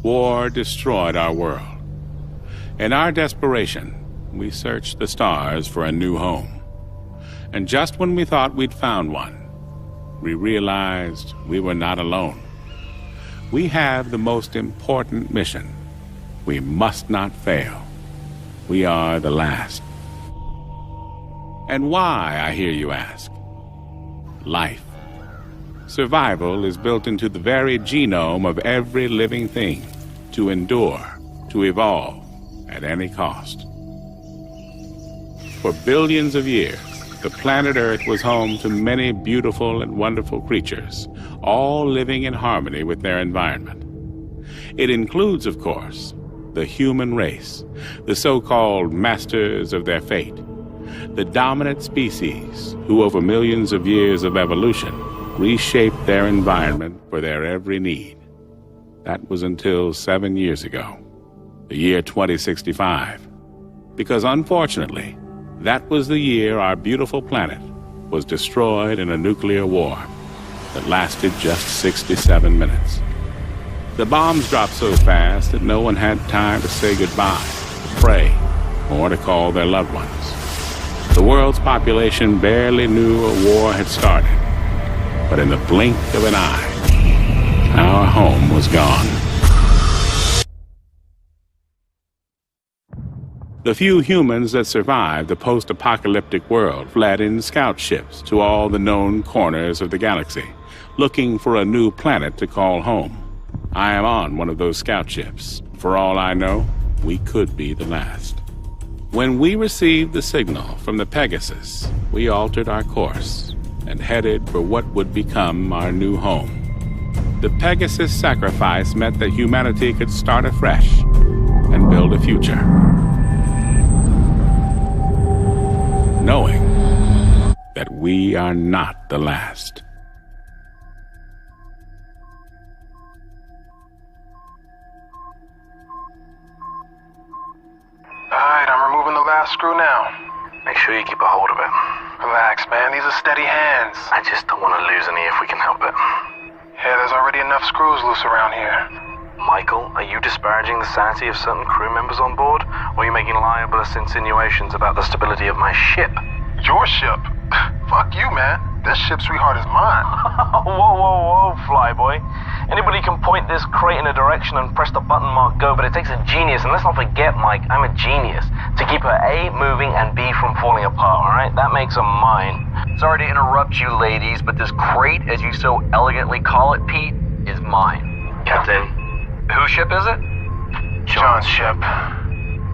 War destroyed our world. In our desperation, we searched the stars for a new home. And just when we thought we'd found one, we realized we were not alone. We have the most important mission. We must not fail. We are the last. And why, I hear you ask? Life. Survival is built into the very genome of every living thing, to endure, to evolve, at any cost. For billions of years, the planet Earth was home to many beautiful and wonderful creatures, all living in harmony with their environment. It includes, of course, the human race, the so-called masters of their fate, the dominant species who, over millions of years of evolution, reshaped their environment for their every need. That was until 7 years ago, the year 2065, because unfortunately, that was the year our beautiful planet was destroyed in a nuclear war that lasted just 67 minutes. The bombs dropped so fast that no one had time to say goodbye, to pray, or to call their loved ones. The world's population barely knew a war had started, but in the blink of an eye, our home was gone. The few humans that survived the post-apocalyptic world fled in scout ships to all the known corners of the galaxy, looking for a new planet to call home. I am on one of those scout ships. For all I know, we could be the last. When we received the signal from the Pegasus, we altered our course and headed for what would become our new home. The Pegasus sacrifice meant that humanity could start afresh and build a future, knowing that we are not the last. Alright, I'm removing the last screw now. Make sure you keep a hold of it. Relax, man. These are steady hands. I just don't want to lose any if we can help it. Yeah, there's already enough screws loose around here. Michael, are you disparaging the sanity of certain crew members on board? Or are you making libelous insinuations about the stability of my ship? Your ship? Fuck you, man. This ship, sweetheart, is mine. Whoa, flyboy. Anybody can point this crate in a direction and press the button marked go, but it takes a genius, and let's not forget, Mike, I'm a genius, to keep her A moving and B from falling apart, alright? That makes her mine. Sorry to interrupt you, ladies, but this crate, as you so elegantly call it, Pete, is mine. Captain. Whose ship is it? John's ship.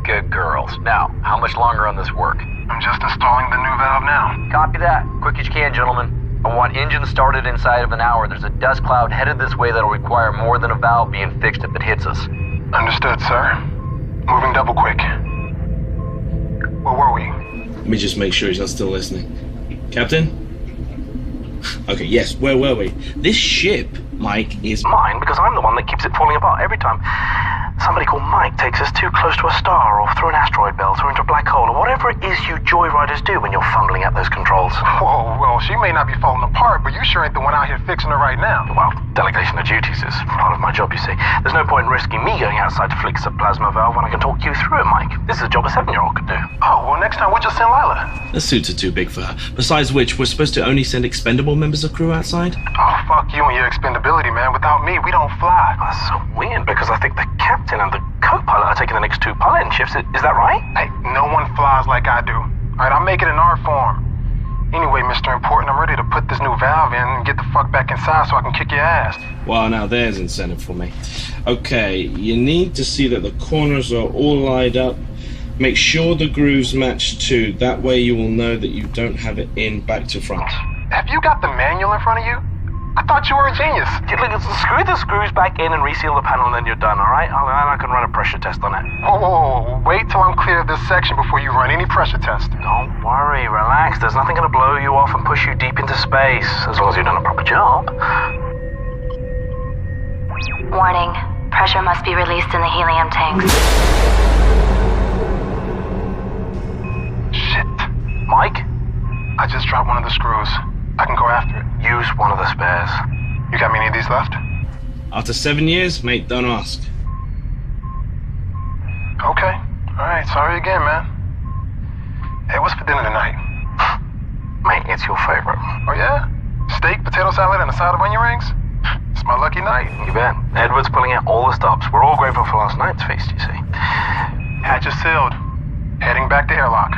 Good girls. Now, how much longer on this work? I'm just installing the new valve now. Copy that. Quick as you can, gentlemen. I want engines started inside of an hour. There's a dust cloud headed this way that'll require more than a valve being fixed if it hits us. Understood, sir. Moving double quick. Where were we? Let me just make sure he's not still listening. Captain? Okay, yes, where were we? This ship, Mike, is Mine, because I'm the one that keeps it falling apart every time somebody called Mike takes us too close to a star or through an asteroid belt or into a black hole or whatever it is you joyriders do when you're fumbling at those controls. Whoa, well, she may not be falling apart, but you sure ain't the one out here fixing her right now. Well, delegation of duties is part of my job, you see. There's no point in risking me going outside to fix a plasma valve when I can talk you through it, Mike. This is a job a 7-year-old could do. Oh, well, next time we'll just send Lila. the suits are too big for her. Besides which, we're supposed to only send expendable members of crew outside? Oh, fuck you and your expendability, man. Without me, we don't fly. That's so weird because I think the captain and the co-pilot are taking the next 2 piloting shifts. Is that right? Hey, no one flies like I do. Alright, I'll make it in our form. Anyway, Mr. Important, I'm ready to put this new valve in and get the fuck back inside so I can kick your ass. Well, now there's incentive for me. Okay, you need to see that the corners are all lined up. Make sure the grooves match too. That way you will know that you don't have it in back to front. Have you got the manual in front of you? I thought you were a genius. Screw the screws back in and reseal the panel and then you're done, alright? I can run a pressure test on it. Whoa. Wait till I'm clear of this section before you run any pressure test. Don't worry, relax. There's nothing gonna blow you off and push you deep into space, as long as you've done a proper job. Warning. Pressure must be released in the helium tanks. Shit. Mike? I just dropped one of the screws. I can go after it. Use one of the spares. You got me any of these left? After 7 years, mate, don't ask. Okay. All right, sorry again, man. Hey, what's for dinner tonight? Mate, it's your favorite. Oh, yeah? Steak, potato salad, and a side of onion rings? It's my lucky night. You bet. Edward's pulling out all the stops. We're all grateful for last night's feast, you see. Hatch is sealed. Heading back to airlock.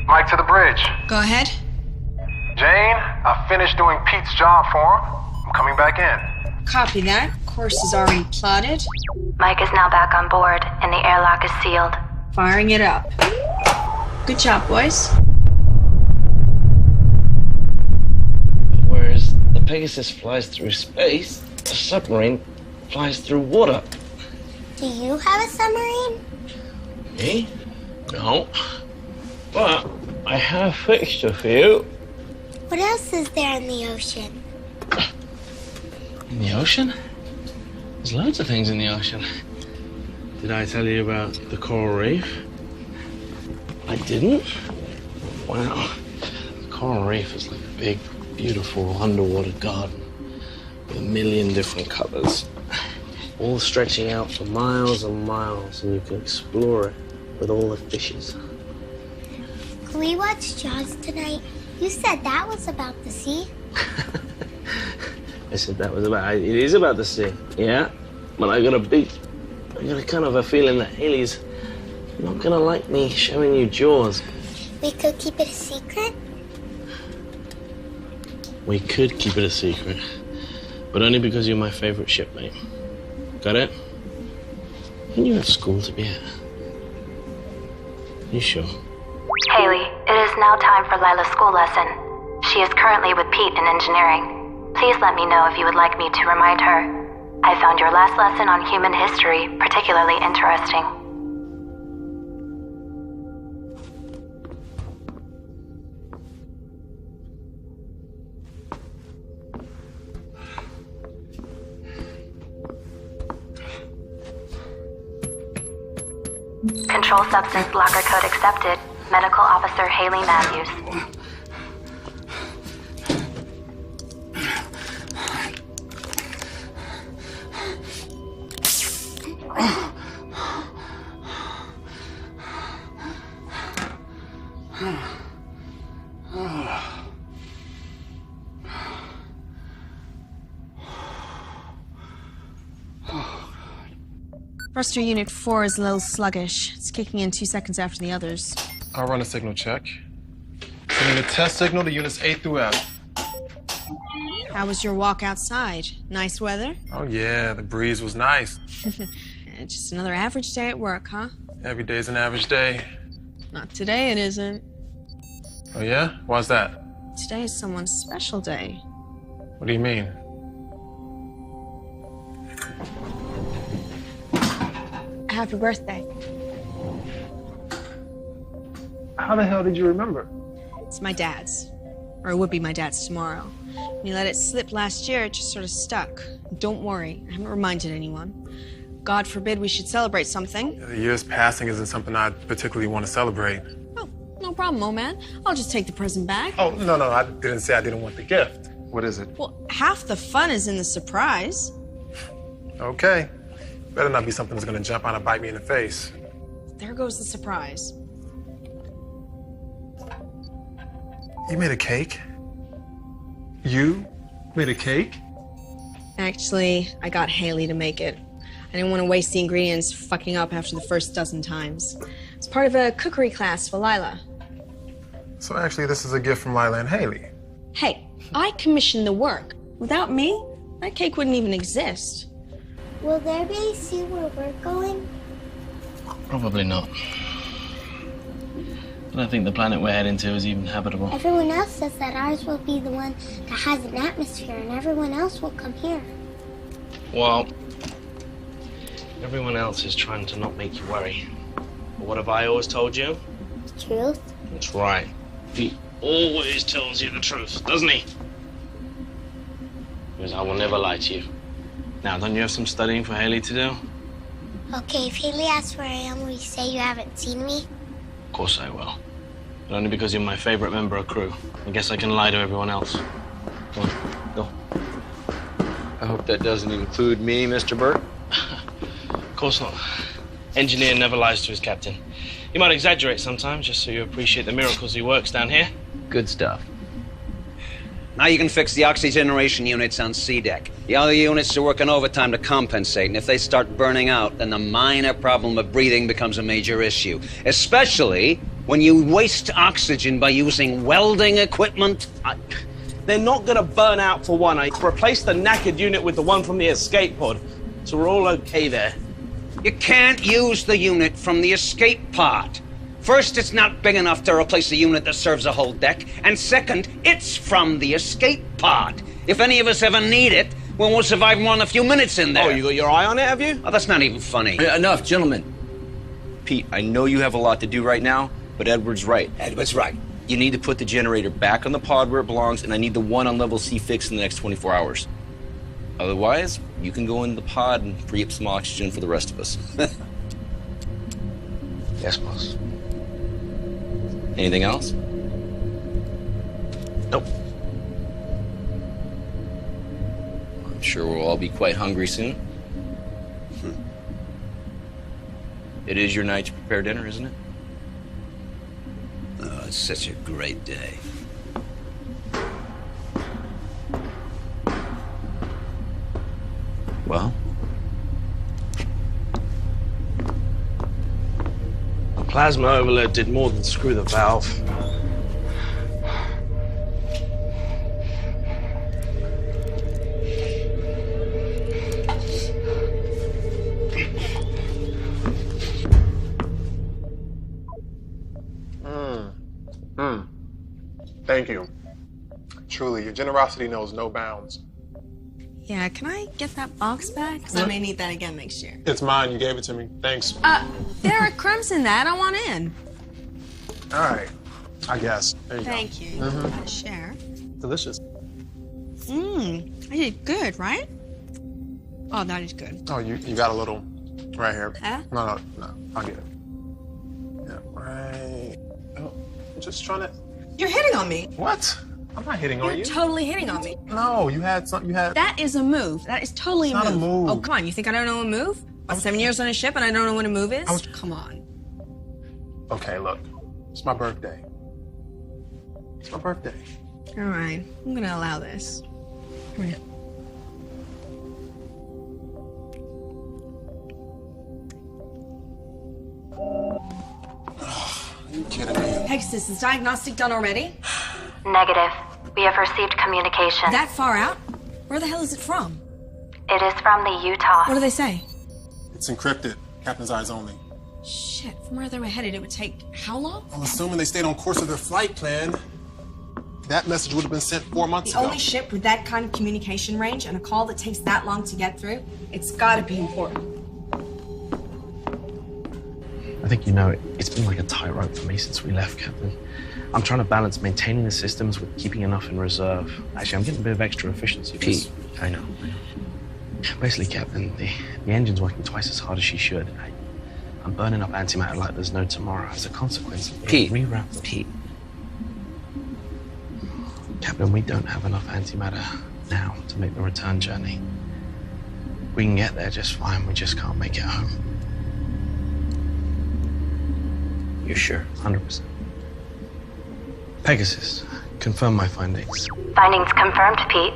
Mike to the bridge. Go ahead. Jane, I finished doing Pete's job for him. I'm coming back in. Copy that. Course is already plotted. Mike is now back on board, and the airlock is sealed. Firing it up. Good job, boys. Whereas the Pegasus flies through space, the submarine flies through water. Do you have a submarine? Me? No. But I have a fixture for you. What else is there in the ocean? In the ocean? There's loads of things in the ocean. Did I tell you about the coral reef? I didn't? Wow. The coral reef is like a big, beautiful underwater garden with a million different colors, all stretching out for miles and miles, and you can explore it with all the fishes. Can we watch Jaws tonight? You said that was about the sea. I said that was about, it is about the sea, yeah? But I got a kind of a feeling that Haley's not gonna like me showing you Jaws. We could keep it a secret. We could keep it a secret, but only because you're my favorite shipmate. Got it? And you have school to be at. You sure? Haley, it is now time for Lila's school lesson. She is currently with Pete in engineering. Please let me know if you would like me to remind her. I found your last lesson on human history particularly interesting. Control substance locker code accepted. Medical Officer Haley Matthews. Thruster Unit 4 is a little sluggish. It's kicking in 2 seconds after the others. I'll run a signal check. Sending a test signal to units A through F. How was your walk outside? Nice weather? Oh, yeah, the breeze was nice. Just another average day at work, huh? Every day's an average day. Not today, it isn't. Oh, yeah? Why's that? Today is someone's special day. What do you mean? Happy birthday. How the hell did you remember? It's my dad's. Or it would be my dad's tomorrow. When you let it slip last year, it just sort of stuck. Don't worry, I haven't reminded anyone. God forbid we should celebrate something. The year's passing isn't something I particularly want to celebrate. Oh, no problem, old man. I'll just take the present back. Oh, no, I didn't say I didn't want the gift. What is it? Well, half the fun is in the surprise. Okay. Better not be something that's gonna jump out and bite me in the face. There goes the surprise. You made a cake? You made a cake? Actually, I got Haley to make it. I didn't want to waste the ingredients fucking up after the first dozen times. It's part of a cookery class for Lila. So actually, this is a gift from Lila and Haley. Hey, I commissioned the work. Without me, that cake wouldn't even exist. Will there be a sea where we're going? Probably not. I don't think the planet we're heading to is even habitable. Everyone else says that ours will be the one that has an atmosphere and everyone else will come here. Well, everyone else is trying to not make you worry. But what have I always told you? The truth? That's right. He always tells you the truth, doesn't he? Because I will never lie to you. Now, don't you have some studying for Haley to do? Okay, if Haley asks where I am, will you say you haven't seen me? Of course I will. But only because you're my favorite member of crew. I guess I can lie to everyone else. Go on, go. I hope that doesn't include me, Mr. Burt. Of course not. Engineer never lies to his captain. He might exaggerate sometimes, just so you appreciate the miracles he works down here. Good stuff. Now you can fix the oxygeneration units on C deck. The other units are working overtime to compensate, and if they start burning out, then the minor problem of breathing becomes a major issue. Especially when you waste oxygen by using welding equipment. They're not gonna burn out for one. I replaced the knackered unit with the one from the escape pod, so we're all okay there. You can't use the unit from the escape pod. First, it's not big enough to replace a unit that serves a whole deck, and second, it's from the escape pod. If any of us ever need it, well, we'll survive more than a few minutes in there. Oh, you got your eye on it, have you? Oh, that's not even funny. Enough, gentlemen. Pete, I know you have a lot to do right now, but Edward's right. Edward's right. You need to put the generator back on the pod where it belongs, and I need the one on level C fixed in the next 24 hours. Otherwise, you can go into the pod and free up some oxygen for the rest of us. Yes, boss. Anything else? Nope. I'm sure we'll all be quite hungry soon. It is your night to prepare dinner, isn't it? Oh, it's such a great day. Well? The plasma overload did more than screw the valve. Thank you. Truly, your generosity knows no bounds. Yeah, can I get that box back? Because I may need that again next year. It's mine. You gave it to me. Thanks. There are crumbs in that. I want in. All right. I guess. There you Thank you. Gotta share. Delicious. I did good, right? Oh, that is good. Oh, you got a little right here. Huh? No, I'll get it. Yeah, right. Oh, I'm just trying to. You're hitting on me. What? I'm not hitting on you. You're totally hitting on me. No, you had something. You had. That is a move. That is totally It's not a move. Oh, come on. You think I don't know a move? About 7 years on a ship and I don't know what a move is? Come on. Okay, look. It's my birthday. It's my birthday. All right. I'm gonna allow this. Come here. Are you kidding me? Pegasus, is diagnostic done already? Negative. We have received communication. That far out? Where the hell is it from? It is from the Utah. What do they say? It's encrypted. Captain's eyes only. Shit, from where they were headed, it would take how long? I'm assuming they stayed on course of their flight plan. That message would have been sent 4 months The ago. only ship with that kind of communication range and a call that takes that long to get through, it's gotta be important. I think you know it's been like a tightrope for me since we left, Captain. I'm trying to balance maintaining the systems with keeping enough in reserve. Actually, I'm getting a bit of extra efficiency. Pete, I know. Basically, Captain, the engine's working twice as hard as she should. I'm burning up antimatter like there's no tomorrow. As a consequence, Pete, Pete. Captain, we don't have enough antimatter now to make the return journey. We can get there just fine, we just can't make it home. You're sure? 100%. Pegasus, confirm my findings. Findings confirmed, Pete.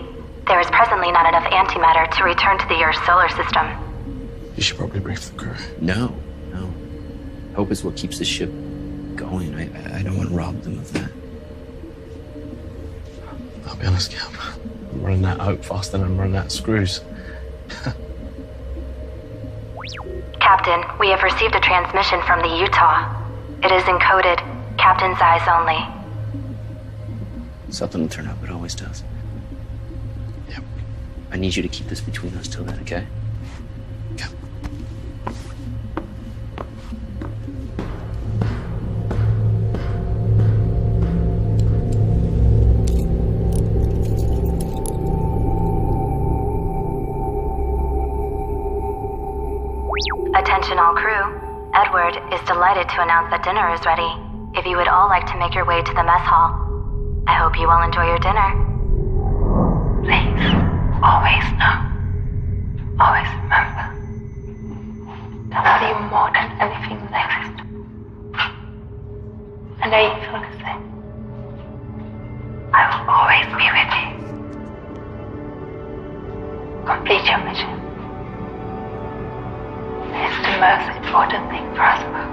There is presently not enough antimatter to return to the Earth's solar system. You should probably brief the crew. No. Hope is what keeps the ship going. I don't want to rob them of that. I'll be honest, Cap. I'm running out of hope faster than I'm running out of screws. Captain, we have received a transmission from the Utah. It is encoded, Captain's eyes only. Something will turn up, it always does. Yep. I need you to keep this between us till then, okay? Cap. Attention all crew. Edward is delighted to announce that dinner is ready. If you would all like to make your way to the mess hall, I hope you all enjoy your dinner. Please, always know. Always remember. To love you more than anything exists. And I feel the same. I will always be with you. Complete your mission. It's the most important thing for us both.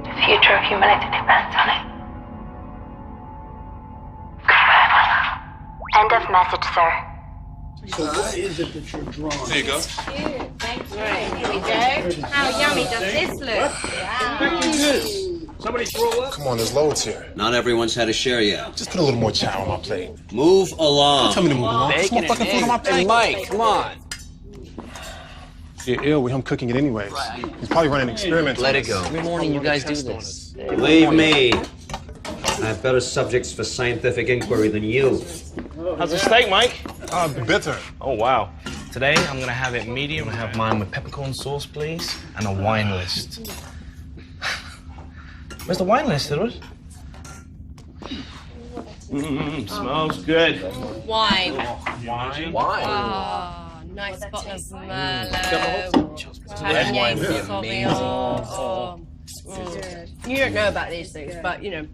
The future of humanity depends on it. Goodbye, Mother. End of message, sir. So what is it that you're drawing? There you go. Thank you. Here we go. How yummy does this look? Wow. Somebody throw up? Come on, there's loads here. Not everyone's had a share yet. Just put a little more chow on my plate. Move along. Don't tell me to move along. Put some more fucking food on my plate. Mike, come on. You're ill with him cooking it anyways. He's probably running experiments. Let it go. Every morning you guys do this. Believe me, I have better subjects for scientific inquiry than you. How's the steak, Mike? Bitter. Oh, wow. Today, I'm gonna have it medium. I'm gonna have mine with peppercorn sauce, please, and a wine list. Where's the wine list, Edward? Smells good. Wine. Wine? Oh, nice bottle of Merlot. Red wine would be Sauvignon. You don't know about these things, but you know.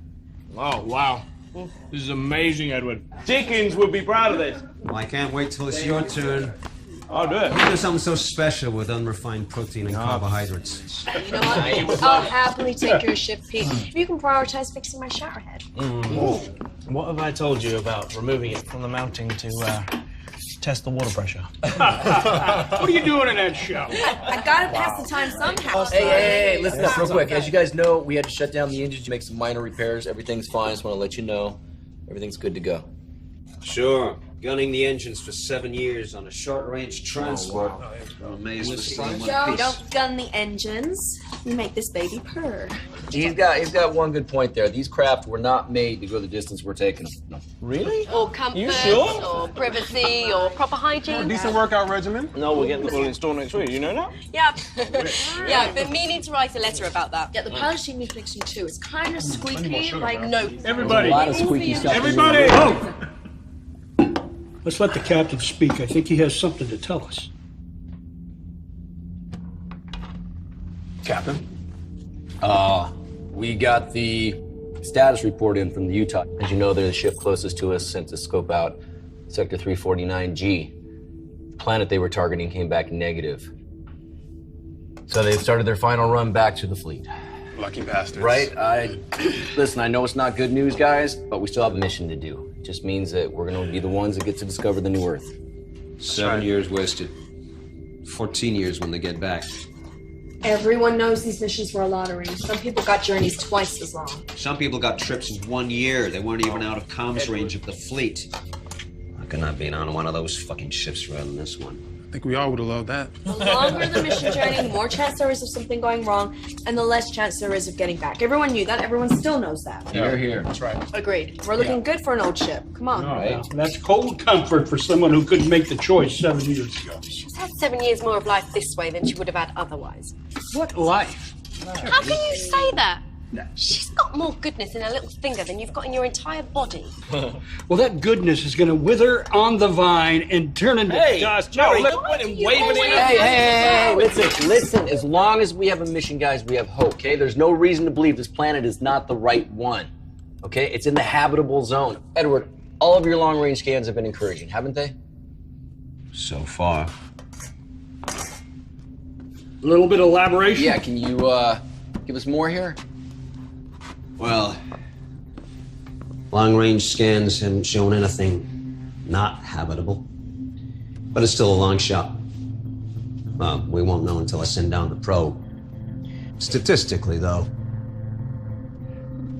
Oh, wow. This is amazing, Edward. Dickens would be proud of this. Well, I can't wait till it's your turn. I'll do it. You do something so special with unrefined protein and carbohydrates. You know what? I'll happily take your shift, Pete. If you can prioritize fixing my shower head. What have I told you about removing it from the mounting to test the water pressure? What are you doing in that show? I gotta pass the time somehow. Hey, listen up real quick. As you guys know, we had to shut down the engines to make some minor repairs. Everything's fine. Just want to let you know. Everything's good to go. Sure. Gunning the engines for 7 years on a short-range transport. I'm amazed to see one Joe, piece. don't gun the engines. You make this baby purr. He's got one good point there. These craft were not made to go the distance we're taking them. Really? Or comfort, You sure? or privacy, or proper hygiene. Decent workout regimen. No, we're getting the full install next week. You know that? Yeah. Yeah, but meaning to write a letter about that. Yeah, the polishing needs fixing too. It's kind of squeaky, like No. Everybody. A lot of squeaky stuff. Everybody! Oh! Let's let the captain speak. I think he has something to tell us. Captain. We got the status report in from the Utah. As you know, they're the ship closest to us, sent to scope out Sector 349G. The planet they were targeting came back negative. So they've started their final run back to the fleet. Lucky bastards. Right? Listen, I know it's not good news, guys, but we still have a mission to do. It just means that we're going to be the ones that get to discover the new Earth. 7 years wasted. 14 years when they get back. everyone knows these missions were a lottery. Some people got journeys twice as long. Some people got trips in 1 year. They weren't even out of comms range of the fleet. I could not be on one of those fucking ships rather than this one. I think we all would have loved that. The longer the mission journey, the more chance there is of something going wrong, and the less chance there is of getting back. Everyone knew that. Everyone still knows that. You're here. That's right. Agreed. We're looking good for an old ship. Come on. Right. That's cold comfort for someone who couldn't make the choice 7 years ago. She's had 7 years more of life this way than she would have had otherwise. What life? How can you say that? She's got more goodness in her little finger than you've got in your entire body. Well, that goodness is going to wither on the vine and turn into dust. Jerry, quit him waving it. Hey, listen. As long as we have a mission, guys, we have hope, okay? There's no reason to believe this planet is not the right one, okay? It's in the habitable zone. Edward, all of your long-range scans have been encouraging, haven't they? So far. A little bit of elaboration? Yeah, can you give us more here? Well, long-range scans haven't shown anything not habitable. But it's still a long shot. Well, we won't know until I send down the probe. Statistically, though,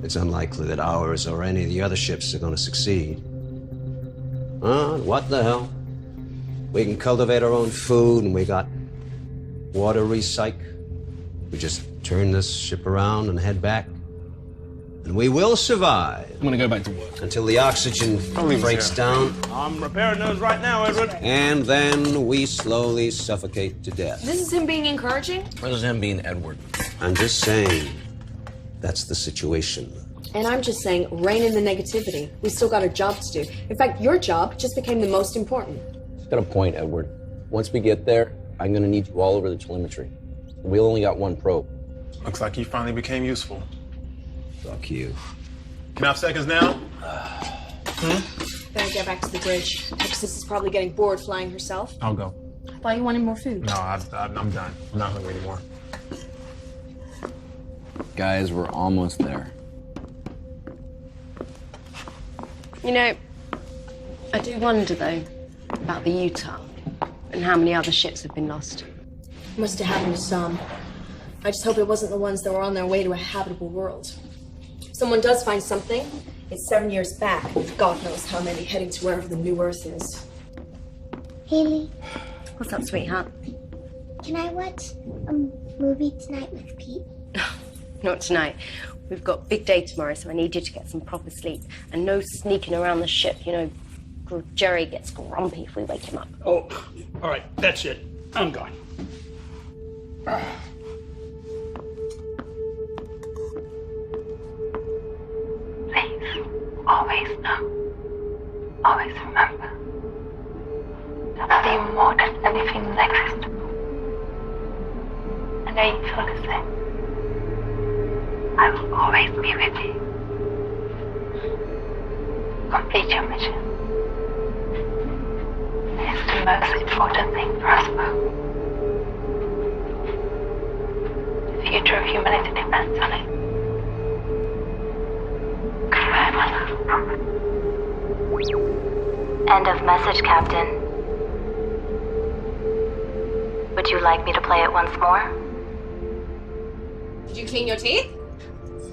it's unlikely that ours or any of the other ships are going to succeed. What the hell? We can cultivate our own food, and we got water recyc. We just turn this ship around and head back. And we will survive. I'm gonna go back to work. Until the oxygen breaks down. I'm repairing those right now, Edward. And then we slowly suffocate to death. This is him being encouraging? This is him being Edward. I'm just saying, that's the situation. And I'm just saying, rein in the negativity. We still got a job to do. In fact, your job just became the most important. Got a point, Edward. Once we get there, I'm gonna need you all over the telemetry. We only got one probe. Looks like you finally became useful. Fuck you. Can I have seconds now? Better get back to the bridge. Texas is probably getting bored flying herself. I'll go. I thought you wanted more food. No, I'm done. I'm not hungry anymore. Guys, we're almost there. You know, I do wonder, though, about the Utah and how many other ships have been lost. Must have happened to some. I just hope it wasn't the ones that were on their way to a habitable world. If someone does find something, it's 7 years back. God knows how many heading to wherever the new Earth is. Haley, What's up, sweetheart? can I watch a movie tonight with Pete? Not tonight. We've got a big day tomorrow, so I need you to get some proper sleep. And no sneaking around the ship. You know, Jerry gets grumpy if we wake him up. Oh, all right, that's it. I'm gone. Please, always know, always remember, that I love you more than anything that exists. I know you feel the same. I will always be with you. Complete your mission. It's the most important thing for us both. The future of humanity depends on it. Goodbye, my love. End of message, Captain. Would you like me to play it once more? Did you clean your teeth?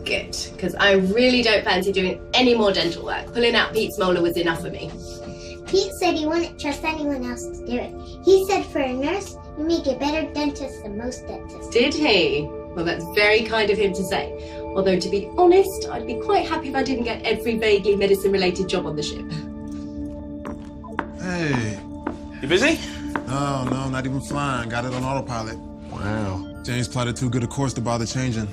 Good, because I really don't fancy doing any more dental work. Pulling out Pete's molar was enough for me. Pete said he wouldn't trust anyone else to do it. He said for a nurse, you make a better dentist than most dentists. Did he? Well, that's very kind of him to say. Although, to be honest, I'd be quite happy if I didn't get every vaguely medicine-related job on the ship. Hey. You busy? No, not even flying. Got it on autopilot. Wow. James plotted too good a course to bother changing.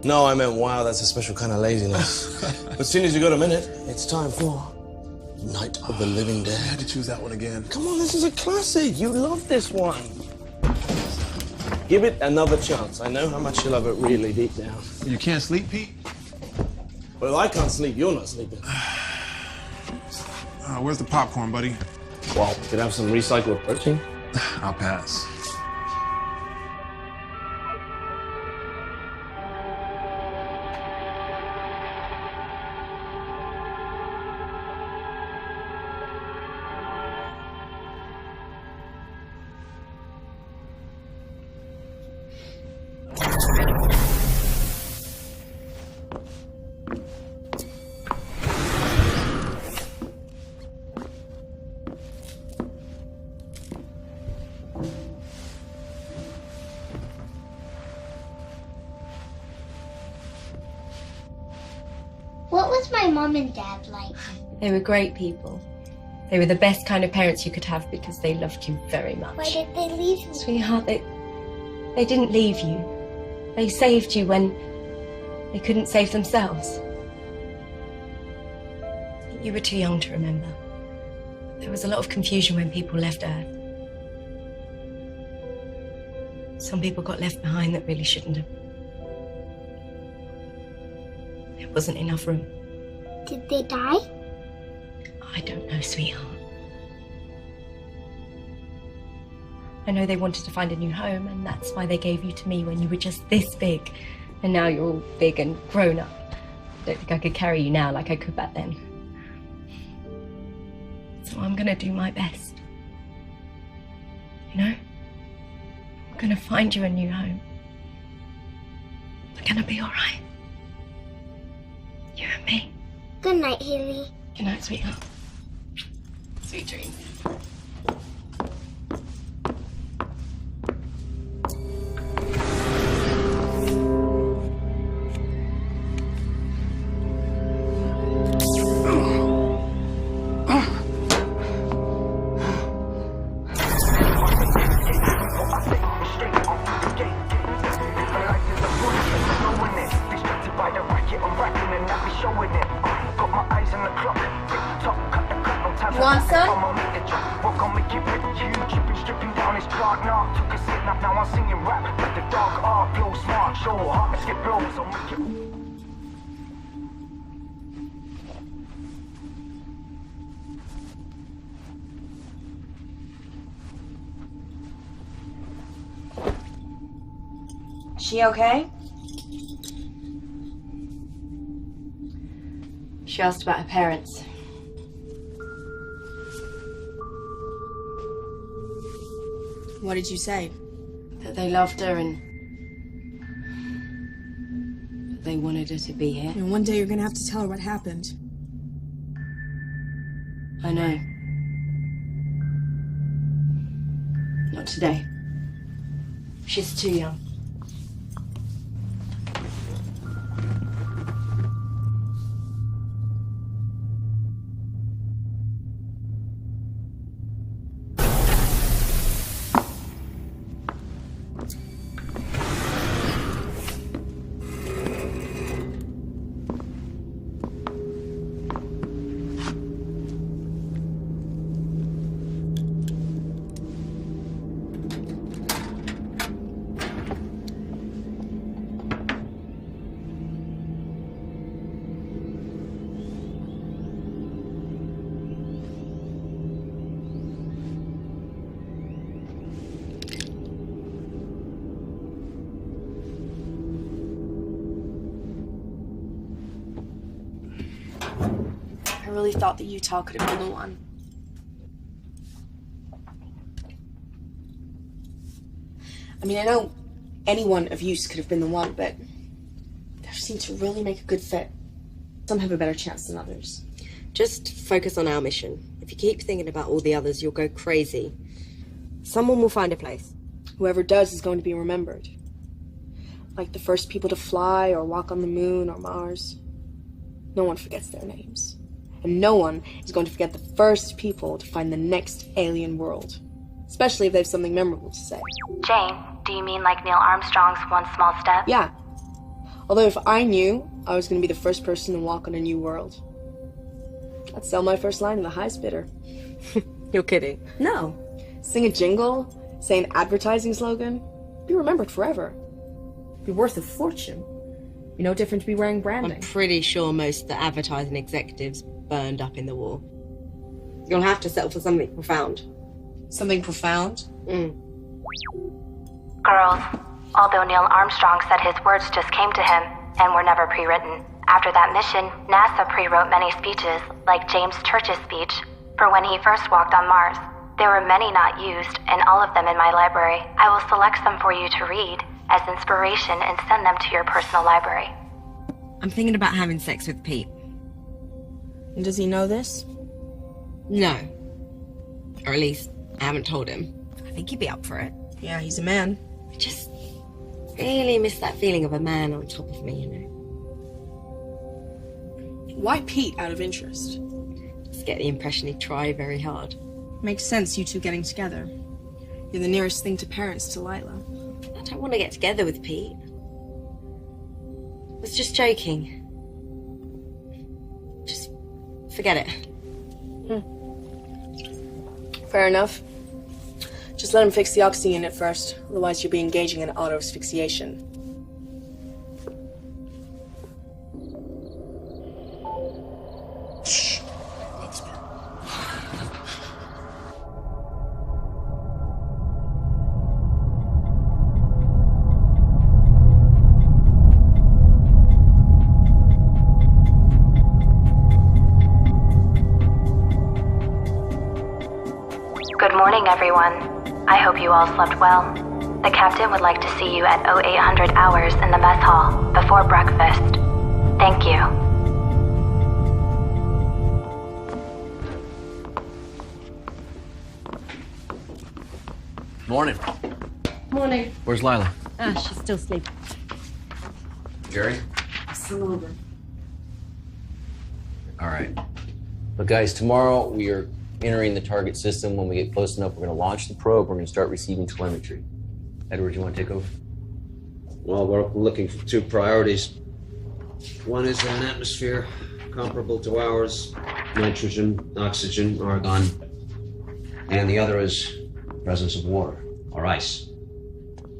No, I meant wow, that's a special kind of laziness. But as soon as you got a minute, it's time for Night of the Living Dead. I had to choose that one again. Come on, this is a classic. You love this one. Give it another chance. I know how much you love it really deep down. You can't sleep, Pete? Well, I can't sleep. You're not sleeping. Where's the popcorn, buddy? Well, could have some recycled protein. I'll pass. What was my mom and dad like? They were great people. They were the best kind of parents you could have because they loved you very much. Why did they leave me? Sweetheart, they didn't leave you. They saved you when they couldn't save themselves. You were too young to remember. There was a lot of confusion when people left Earth. Some people got left behind that really shouldn't have. There wasn't enough room. Did they die? I don't know, sweetheart. I know they wanted to find a new home, and that's why they gave you to me when you were just this big. And now you're all big and grown up. I don't think I could carry you now like I could back then. So I'm gonna do my best. You know? I'm gonna find you a new home. We're gonna be all right. You and me. Good night, Haley. Good night, sweetheart. Sweet dreams. You want some? I'm singing rap, let the dark art flow smart, show heart, skip blows, I'll make you. She okay? She asked about her parents. What did you say? That they loved her and that they wanted her to be here. And one day you're gonna have to tell her what happened. I know. Not today. She's too young. I really thought that Utah could have been the one. I mean, I know any one of yous could have been the one, but they seem to really make a good fit. Some have a better chance than others. Just focus on our mission. If you keep thinking about all the others, you'll go crazy. Someone will find a place. Whoever does is going to be remembered. Like the first people to fly or walk on the moon or Mars. No one forgets their names. And no one is going to forget the first people to find the next alien world. Especially if they have something memorable to say. Jane, do you mean like Neil Armstrong's one small step? Yeah. Although if I knew I was going to be the first person to walk on a new world, I'd sell my first line to the highest bidder. You're kidding. No. Sing a jingle, say an advertising slogan, be remembered forever. Be worth a fortune. Be no different to be wearing branding. I'm pretty sure most of the advertising executives burned up in the war. You'll have to settle for something profound. Something profound? Girls, although Neil Armstrong said his words just came to him and were never pre-written, after that mission, NASA pre-wrote many speeches, like James Church's speech, for when he first walked on Mars. There were many not used, and all of them in my library. I will select some for you to read as inspiration and send them to your personal library. I'm thinking about having sex with Pete. And does he know this? No. Or at least, I haven't told him. I think he'd be up for it. Yeah, he's a man. I just really miss that feeling of a man on top of me, you know. Why Pete, out of interest? Just get the impression he'd try very hard. Makes sense, you two getting together. You're the nearest thing to parents to Lila. I don't want to get together with Pete. I was just joking. Just forget it. Fair enough. Just let him fix the oxy unit first, otherwise you'll be engaging in auto asphyxiation. Shh. Good morning, everyone. I hope you all slept well. The captain would like to see you at 0800 hours in the mess hall before breakfast. Thank you. Morning. Morning. Where's Lila? She's still sleeping. Jerry? Still over. All right. But guys, tomorrow we are entering the target system. When we get close enough, we're going to launch the probe. We're going to start receiving telemetry. Edward, you want to take over? Well, we're looking for two priorities. One is an atmosphere comparable to ours, nitrogen, oxygen, argon. And the other is presence of water or ice.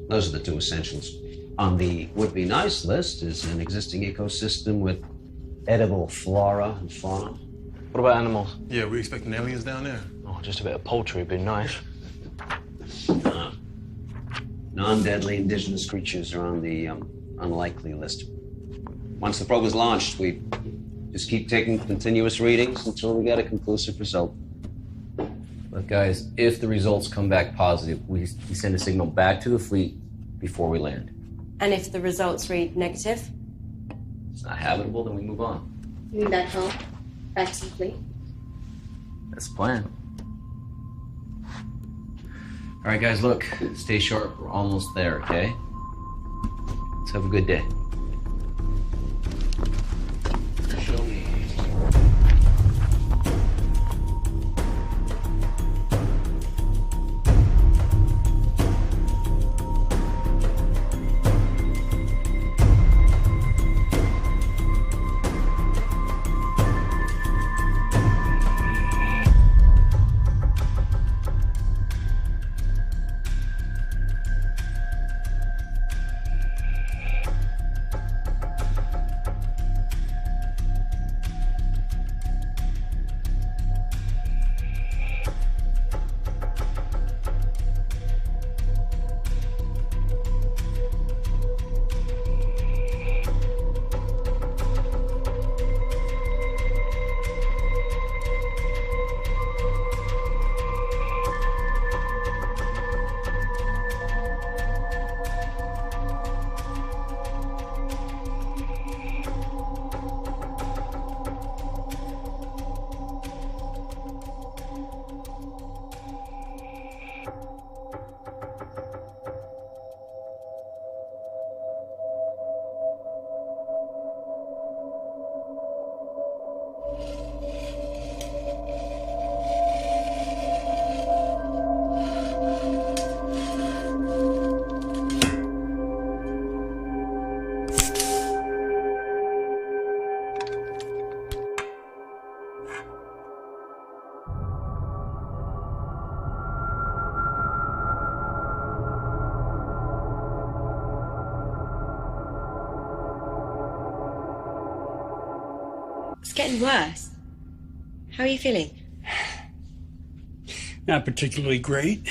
Those are the two essentials. On the would-be-nice list is an existing ecosystem with edible flora and fauna. What about animals? Yeah, we expecting aliens down there. Oh, just a bit of poultry would be nice. Non-deadly indigenous creatures are on the unlikely list. Once the probe is launched, we just keep taking continuous readings until we get a conclusive result. But guys, if the results come back positive, we send a signal back to the fleet before we land. And if the results read negative? It's not habitable, then we move on. You mean back home? Back to the fleet? That's the plan. All right, guys, look, stay sharp. We're almost there, okay? Let's have a good day. Show me. It's getting worse. How are you feeling? Not particularly great.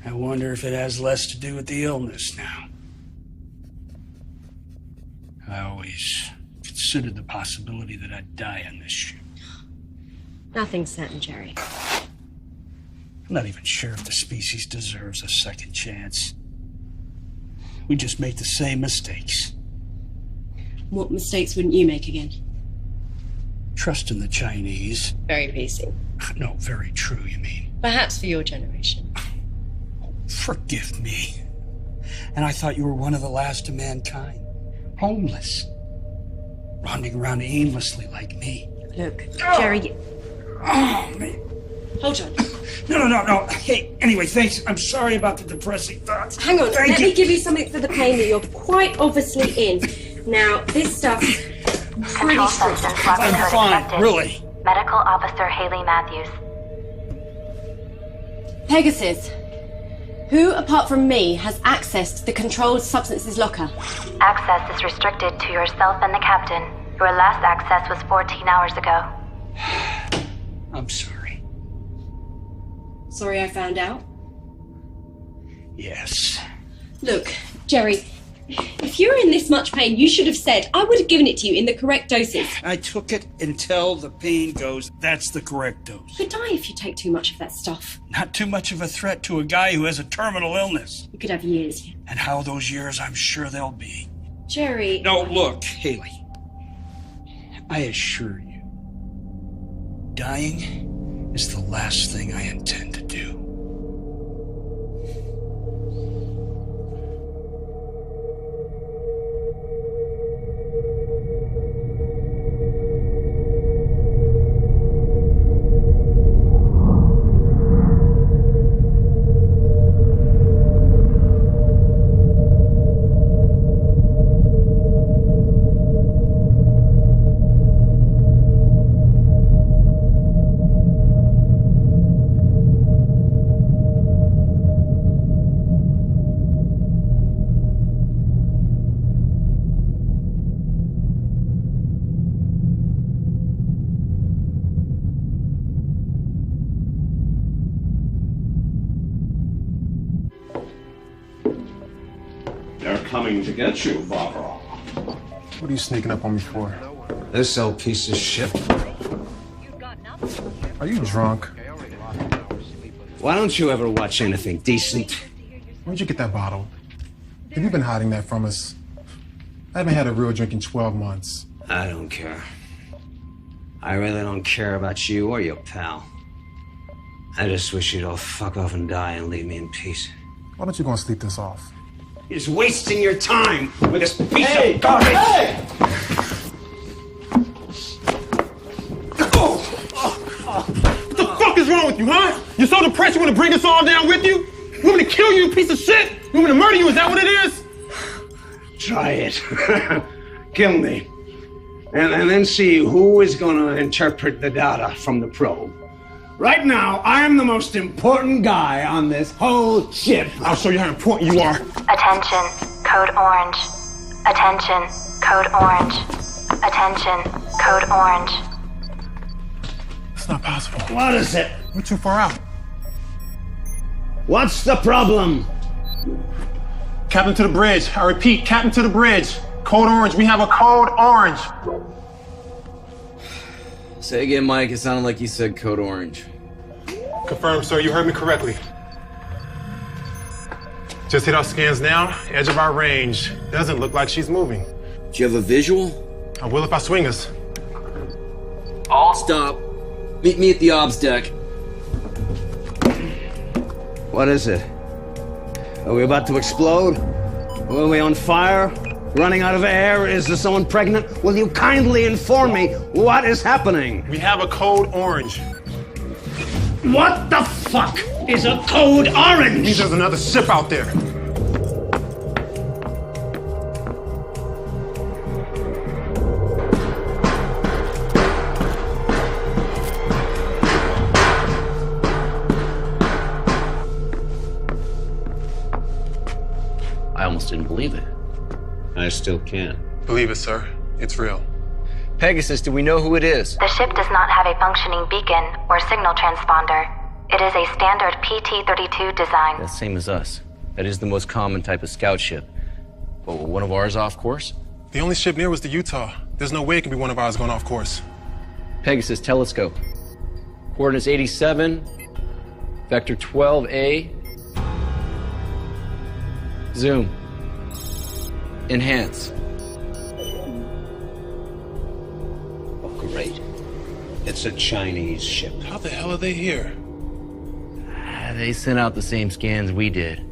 I wonder if it has less to do with the illness now. I always considered the possibility that I'd die on this ship. Nothing's certain, Jerry. I'm not even sure if the species deserves a second chance. We just make the same mistakes. What mistakes wouldn't you make again? Trust in the Chinese. Very PC. No, very true, you mean. Perhaps for your generation. Forgive me. And I thought you were one of the last of mankind. Homeless. Wandering around aimlessly like me. Look, Jerry... Oh, man. Hold on. No. Hey, anyway, thanks. I'm sorry about the depressing thoughts. Hang on, Thank let you. me give you something for the pain that you're quite obviously in. Now, this stuff's pretty Control strict. substance level I'm to fine, expected. really. Medical Officer Haley Matthews. Pegasus, who apart from me has access to the controlled substances locker? Access is restricted to yourself and the captain. Your last access was 14 hours ago. I'm sorry. Sorry I found out. Yes. Look, Jerry, if you're in this much pain, you should have said. I would have given it to you in the correct doses. I took it until the pain goes. That's the correct dose. You could die if you take too much of that stuff. Not too much of a threat to a guy who has a terminal illness. You could have years. And how those years, I'm sure they'll be. Jerry... No, look, Haley. I assure you, dying is the last thing I intend to do. coming to get you, Barbara. What are you sneaking up on me for? This old piece of shit. Are you drunk? Why don't you ever watch anything decent? Where'd you get that bottle? Have you been hiding that from us? I haven't had a real drink in 12 months. I don't care. I really don't care about you or your pal. I just wish you'd all fuck off and die and leave me in peace. Why don't you go and sleep this off? You're just wasting your time with this piece of garbage! Hey! What the fuck is wrong with you, huh? You're so depressed you want to bring us all down with you? You want me to kill you, you piece of shit? You want me to murder you? Is that what it is? Try it. Kill me. And then see who is going to interpret the data from the probe. Right now, I am the most important guy on this whole ship. I'll show you how important you are. Attention, code orange. Attention, code orange. Attention, code orange. It's not possible. What is it? We're too far out. What's the problem? Captain to the bridge. I repeat, Captain to the bridge. Code orange. We have a code orange. Say again, Mike. It sounded like you said code orange. Confirmed, sir. You heard me correctly. Just hit our scans now. Edge of our range. Doesn't look like she's moving. Do you have a visual? I will if I swing us. All stop. Meet me at the obs deck. What is it? Are we about to explode? Are we on fire? Running out of air? Is there someone pregnant? Will you kindly inform me what is happening? We have a code orange. What the fuck is a code orange? Means there's another ship out there. I almost didn't believe it. I still can't. Believe it, sir. It's real. Pegasus, do we know who it is? The ship does not have a functioning beacon or signal transponder. It is a standard PT-32 design. That's same as us. That is the most common type of scout ship. But will one of ours off course? The only ship near was the Utah. There's no way it can be one of ours going off course. Pegasus telescope. Coordinates 87, vector 12A. Zoom. Enhance. Oh, great. It's a Chinese ship. How the hell are they here? They sent out the same scans we did.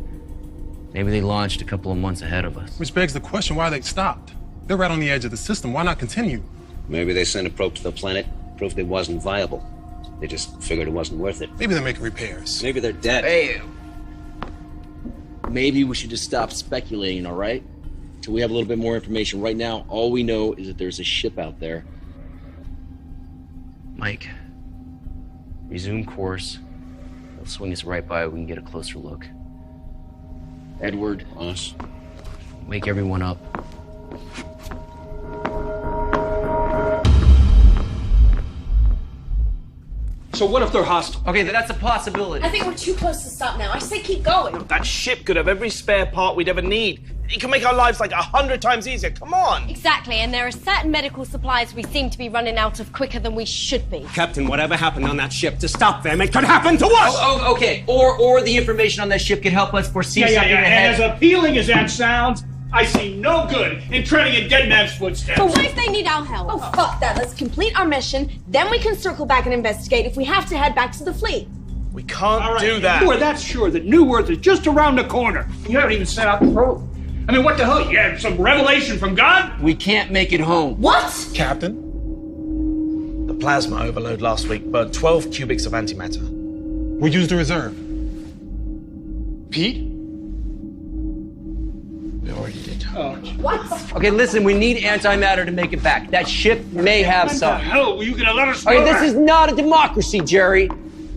Maybe they launched a couple of months ahead of us. Which begs the question why they stopped. They're right on the edge of the system. Why not continue? Maybe they sent a probe to the planet, proved it wasn't viable. They just figured it wasn't worth it. Maybe they're making repairs. Maybe they're dead. Hey! Maybe we should just stop speculating, all right? Till we have a little bit more information. Right now, all we know is that there's a ship out there. Mike, resume course. They'll swing us right by. We can get a closer look. Edward, us. Wake everyone up. So what if they're hostile? Okay, that's a possibility. I think we're too close to stop now. I say keep going. That ship could have every spare part we'd ever need. It can make our lives like 100 times easier. Come on! Exactly, and there are certain medical supplies we seem to be running out of quicker than we should be. Captain, whatever happened on that ship, to stop them, it could happen to us! Oh, okay. Or the information on that ship could help us foresee something ahead. And as appealing as that sounds, I see no good in treading in dead man's footsteps. But what if they need our help? Oh, fuck that. Let's complete our mission, then we can circle back and investigate if we have to head back to the fleet. We can't do that. You are that sure that New Earth is just around the corner. You haven't even sent out the probe. I mean, what the hell? You had some revelation from God? We can't make it home. What? Captain? The plasma overload last week burned 12 cubics of antimatter. We used the reserve. Pete? We already did. What? Okay, listen, we need antimatter to make it back. That ship may have some. What the hell? Were you gonna let us Okay, know this that? is not a democracy, Jerry.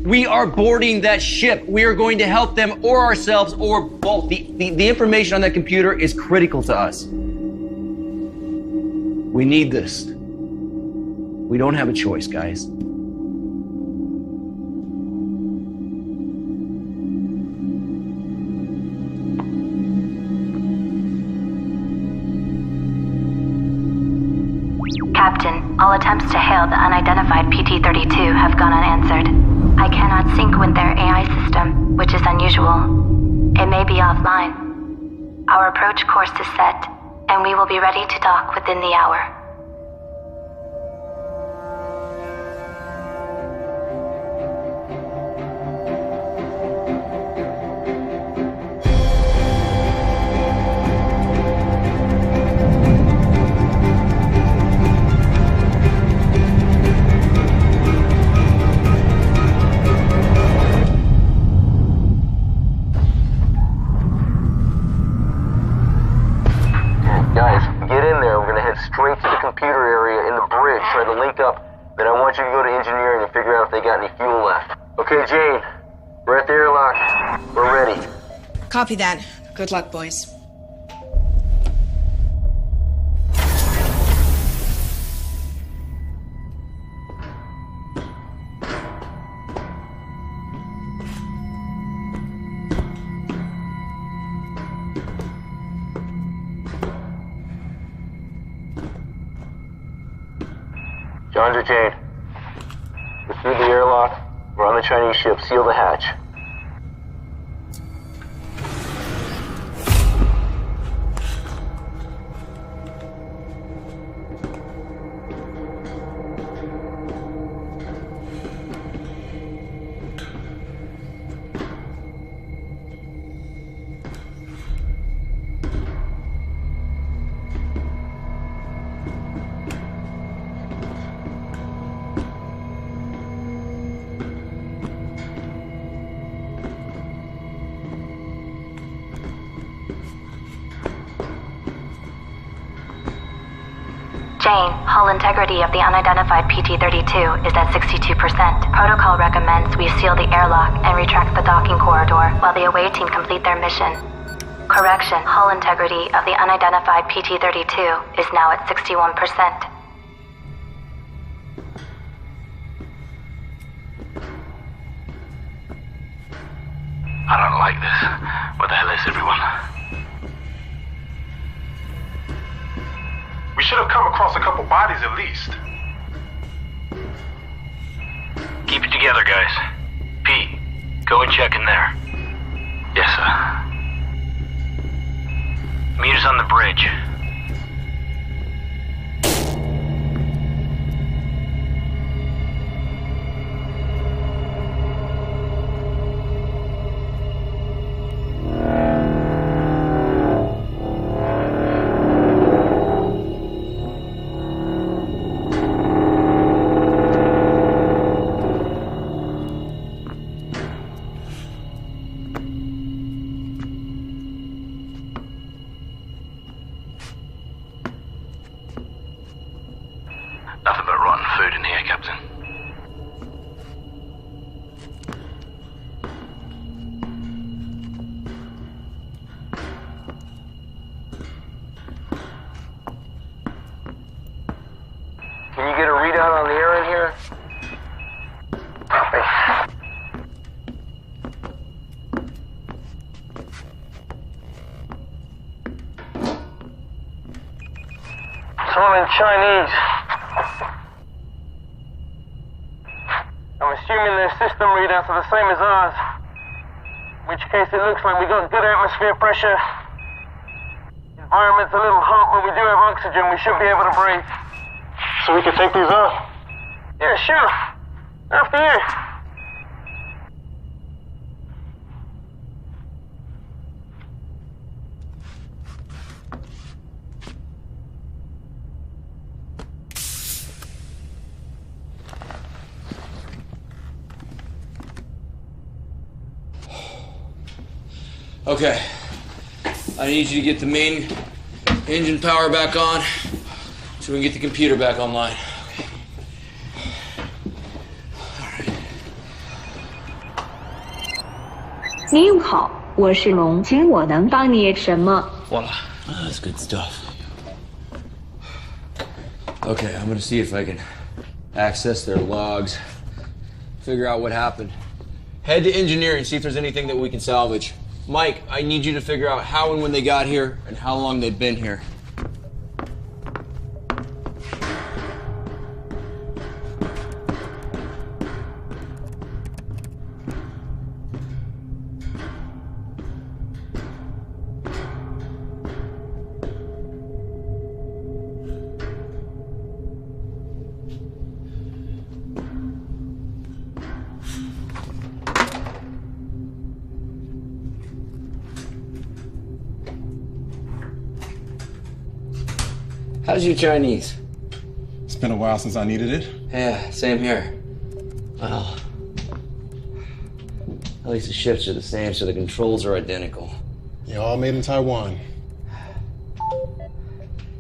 We are boarding that ship. We are going to help them or ourselves or both. The information on that computer is critical to us. We need this. We don't have a choice, guys. Captain, all attempts to hail the unidentified PT-32 have gone unanswered. I cannot sync with their AI system, which is unusual. It may be offline. Our approach course is set, and we will be ready to dock within the hour. Guys, get in there. We're gonna head straight to the computer area in the bridge, try to link up. Then I want you to go to engineering and figure out if they got any fuel left. Okay, Jane, we're at the airlock. We're ready. Copy that. Good luck, boys. John to Jane. We're through the airlock. We're on the Chinese ship. Seal the hatch. Jane, hull integrity of the unidentified PT-32 is at 62%. Protocol recommends we seal the airlock and retract the docking corridor while the away team complete their mission. Correction, hull integrity of the unidentified PT-32 is now at 61%. I don't like this. Where the hell is everyone? We should have come across a couple bodies at least. Keep it together, guys. Pete, go and check in there. Yes, sir. Meet us on the bridge. Nothing but rotten food in here, Captain. Can you get a readout on the air in here? Copy. Someone in Chinese. I'm assuming their system readouts are the same as ours. In which case it looks like we got good atmosphere pressure. Environment's a little hot, but we do have oxygen. We should be able to breathe. So we can take these off? Yeah, sure. After you. Okay. I need you to get the main engine power back on so we can get the computer back online. That's good stuff. Okay, I'm gonna see if I can access their logs, figure out what happened. Head to engineering, see if there's anything that we can salvage. Mike, I need you to figure out how and when they got here and how long they've been here. How's your Chinese? It's been a while since I needed it. Yeah, same here. Well, at least the shifts are the same, so the controls are identical. You're all made in Taiwan.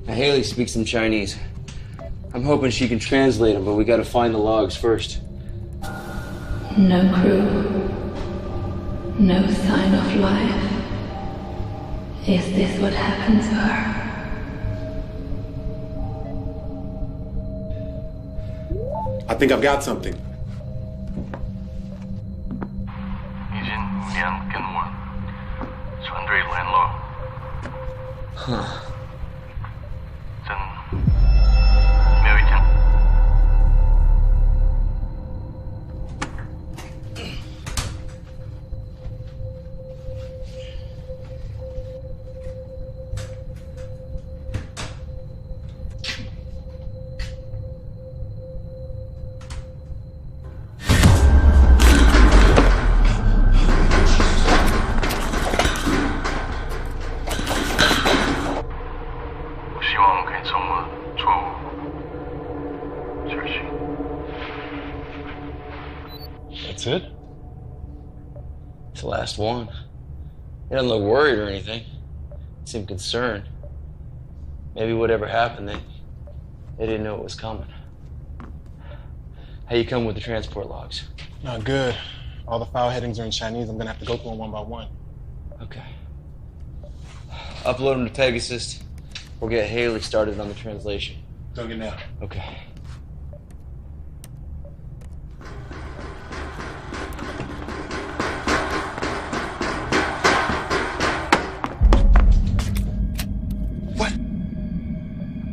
Now, Haley speaks some Chinese. I'm hoping she can translate them, but we gotta find the logs first. No crew. No sign of life. Is this what happened to her? I think I've got something. Huh. That's it? It's the last one. He doesn't look worried or anything. He seemed concerned. Maybe whatever happened, they didn't know it was coming. How you come with the transport logs? Not good. All the file headings are in Chinese. I'm gonna have to go through them one by one. Okay. Upload them to Pegasus. We'll get Haley started on the translation. Doing it now. Okay.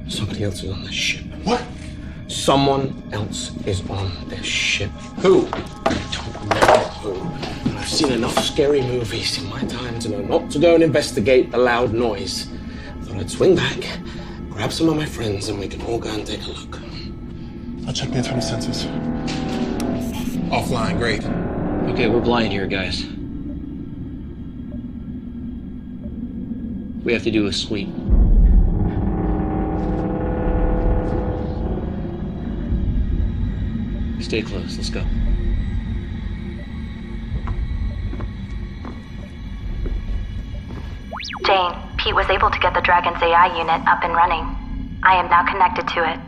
Somebody else is on this ship. What? Someone else is on this ship. Who? I don't know who. And I've seen enough scary movies in my time to know not to go and investigate the loud noise. I thought I'd swing back, grab some of my friends, and we can all go and take a look. I'll check the internal sensors. Offline, great. Okay, we're blind here, guys. We have to do a sweep. Stay close, let's go. Jane, Pete was able to get the Dragon's AI unit up and running. I am now connected to it.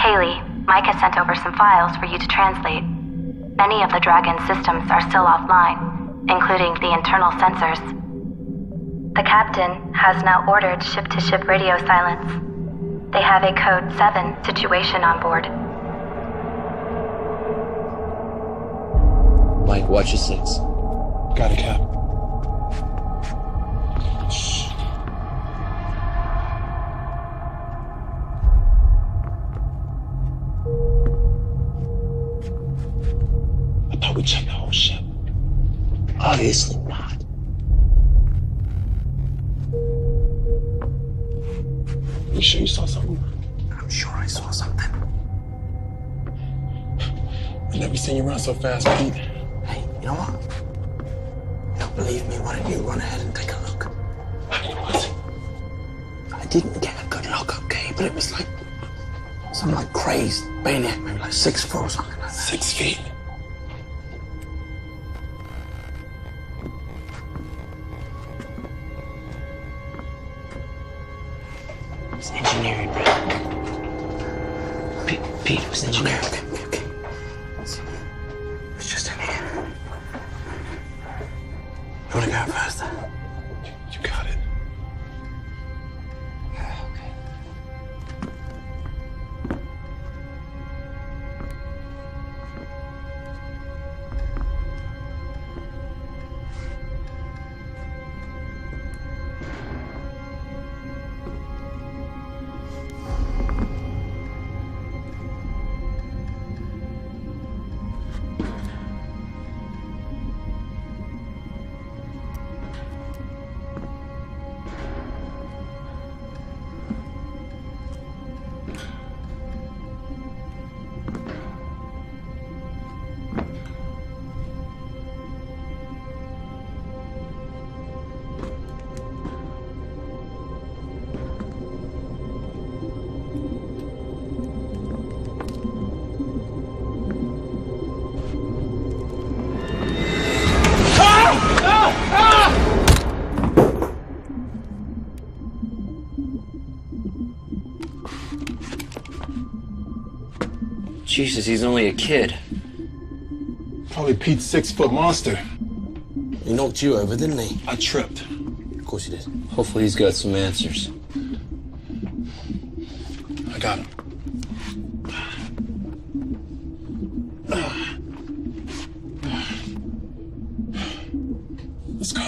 Haley, Mike has sent over some files for you to translate. Many of the Dragon's systems are still offline, including the internal sensors. The captain has now ordered ship-to-ship radio silence. They have a Code 7 situation on board. Mike, watch your 6. Got it, Cap. Shh. I thought we checked the whole ship. Obviously not. You sure you saw something? I'm sure I saw something. I've never seen you run so fast, Pete. Hey, you know what? You don't believe me? Why don't you run ahead and take a look? What? I didn't get a good look, okay? But it was like something like crazed, bayonet, maybe like 6 foot or something like that. 6 feet. It's engineering, right? Pete, it was engineering. Okay. It's just in here. You wanna go first? You got it. Okay. Jesus, he's only a kid. Probably Pete's 6-foot monster. He knocked you over, didn't he? I tripped. Of course he did. Hopefully he's got some answers. I got him. Let's go.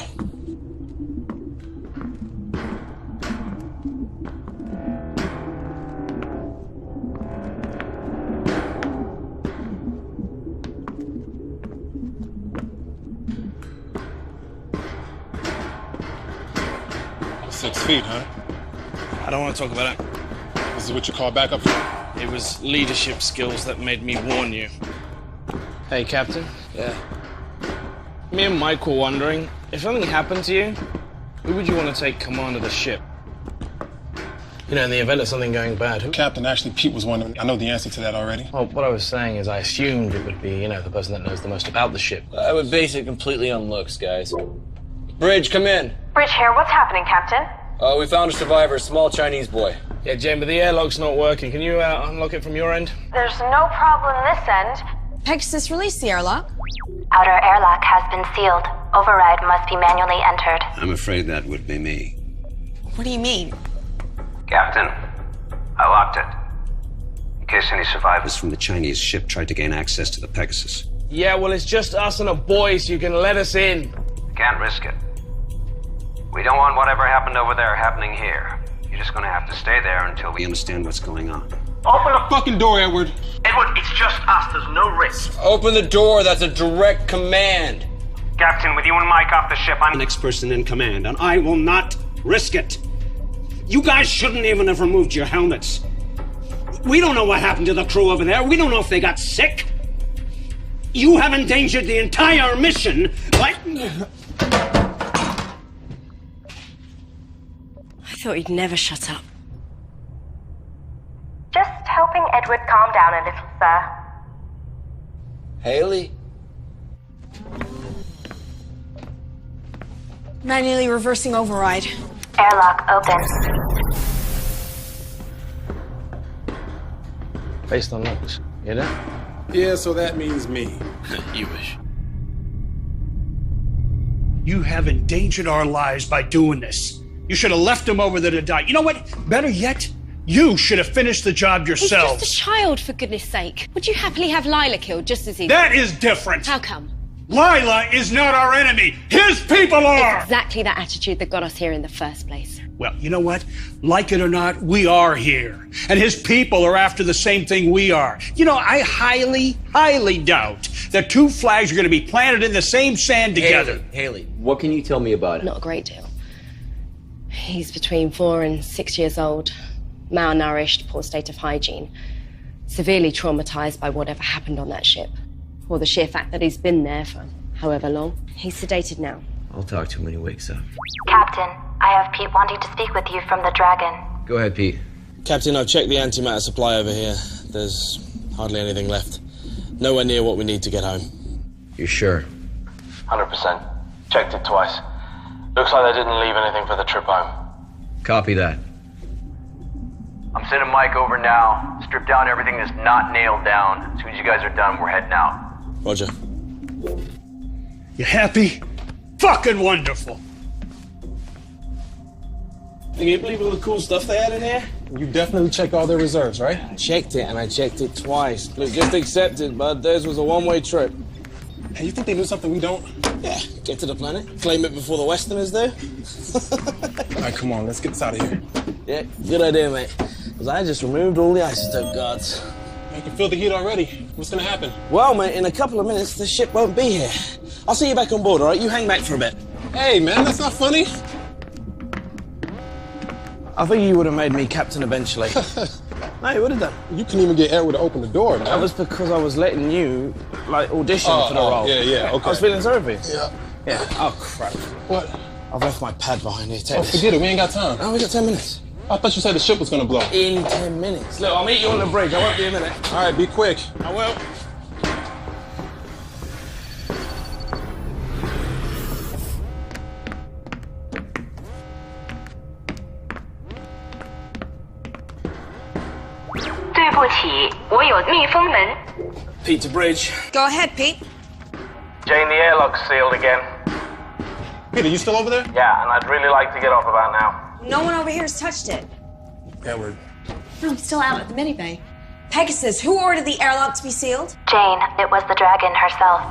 Six feet, huh? I don't want to talk about it. This is what you call backup? It was leadership skills that made me warn you. Hey, Captain. Yeah. Me and Mike were wondering, if something happened to you, who would you want to take command of the ship? You know, in the event of something going bad, who? Captain, actually, Pete was wondering. I know the answer to that already. Well, what I was saying is I assumed it would be, you know, the person that knows the most about the ship. I would base it completely on looks, guys. Bridge, come in. Bridge here. What's happening, Captain? We found a survivor, a small Chinese boy. Yeah, Jane, but the airlock's not working. Can you unlock it from your end? There's no problem this end. Pegasus, release the airlock. Outer airlock has been sealed. Override must be manually entered. I'm afraid that would be me. What do you mean? Captain, I locked it. In case any survivors from the Chinese ship tried to gain access to the Pegasus. Yeah, well, it's just us and a boy, so you can let us in. Can't risk it. We don't want whatever happened over there happening here. You're just gonna have to stay there until we understand what's going on. Open the Fucking door, Edward. Edward, it's just us. There's no risk. Open the door, that's a direct command. Captain, with you and Mike off the ship, I'm The next person in command, and I will not risk it. You guys shouldn't even have removed your helmets. We don't know what happened to the crew over there. We don't know if they got sick. You have endangered the entire mission by... I thought he'd never shut up. Just helping Edward calm down a little, sir. Haley? Manually reversing override. Airlock open. Based on looks, you know? Yeah, so that means me. You wish. You have endangered our lives by doing this. You should have left him over there to die. You know what? Better yet, you should have finished the job yourselves. He's just a child, for goodness sake. Would you happily have Lila killed just as easy? That is different. How come? Lila is not our enemy. His people are. It's exactly that attitude that got us here in the first place. Well, you know what? Like it or not, we are here. And his people are after the same thing we are. You know, I highly, highly doubt that two flags are going to be planted in the same sand together. Haley, what can you tell me about it? Not a great deal. He's between 4 and 6 years old, malnourished, poor state of hygiene, severely traumatized by whatever happened on that ship, or the sheer fact that he's been there for however long. He's sedated now. I'll talk to him when he wakes up. Captain, I have Pete wanting to speak with you from the Dragon. Go ahead, Pete. Captain, I've checked the antimatter supply over here. There's hardly anything left. Nowhere near what we need to get home. You sure? 100%. Checked it twice. Looks like they didn't leave anything for the trip home. Copy that. I'm sending Mike over now. Strip down everything that's not nailed down. As soon as you guys are done, we're heading out. Roger. You happy? Fucking wonderful. Can you believe all the cool stuff they had in here? You definitely checked all their reserves, right? I checked it, and I checked it twice. Look, just accept it, bud. Theirs was a one-way trip. Hey, you think they knew something we don't? Yeah, get to the planet, claim it before the Westerners do. All right, come on, let's get this out of here. Yeah, good idea, mate. Because I just removed all the isotope guards. I can feel the heat already. What's gonna happen? Well, mate, in a couple of minutes, the ship won't be here. I'll see you back on board, all right? You hang back for a bit. Hey, man, that's not funny. I think you would have made me captain eventually. No, you would have done. You couldn't even get Edward to open the door, man. That was because I was letting you, like, audition for the role. Yeah, okay. I was feeling sorry for you. Yeah. Yeah. Oh, crap. What? I've left my pad behind here. Take this. Forget it. We ain't got time. Oh, we got 10 minutes. I thought you said the ship was gonna blow. In 10 minutes. Look, I'll meet you on the bridge. I won't be a minute. All right, be quick. I will. 不起，我有密封门。 Pete to bridge. Go ahead, Pete. Jane, the airlock's sealed again. Peter, you still over there? Yeah, and I'd really like to get off about now. No one over here has touched it. Edward. No, I'm still out at the mini-bay. Pegasus, who ordered the airlock to be sealed? Jane, it was the dragon herself.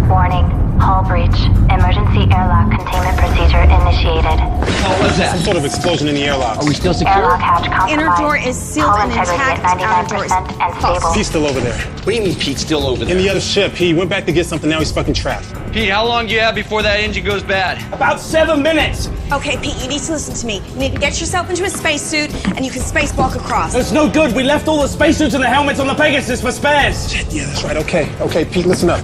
Warning, hull breach. Emergency airlock containment procedure initiated. What was that? Some sort of explosion in the airlock. Are we still secure? Airlock hatch compromised. Inner door is sealed Hull and integrity intact. at Outer door is 99% and stable. Pete's still over there. What do you mean Pete's still over there? In the other ship. He went back to get something, now he's fucking trapped. Pete, how long do you have before that engine goes bad? About 7 minutes. Okay, Pete, you need to listen to me. You need to get yourself into a spacesuit, and you can spacewalk across. It's no good. We left all the spacesuits and the helmets on the Pegasus for spares. Shit, yeah, that's right. Okay, Pete, listen up.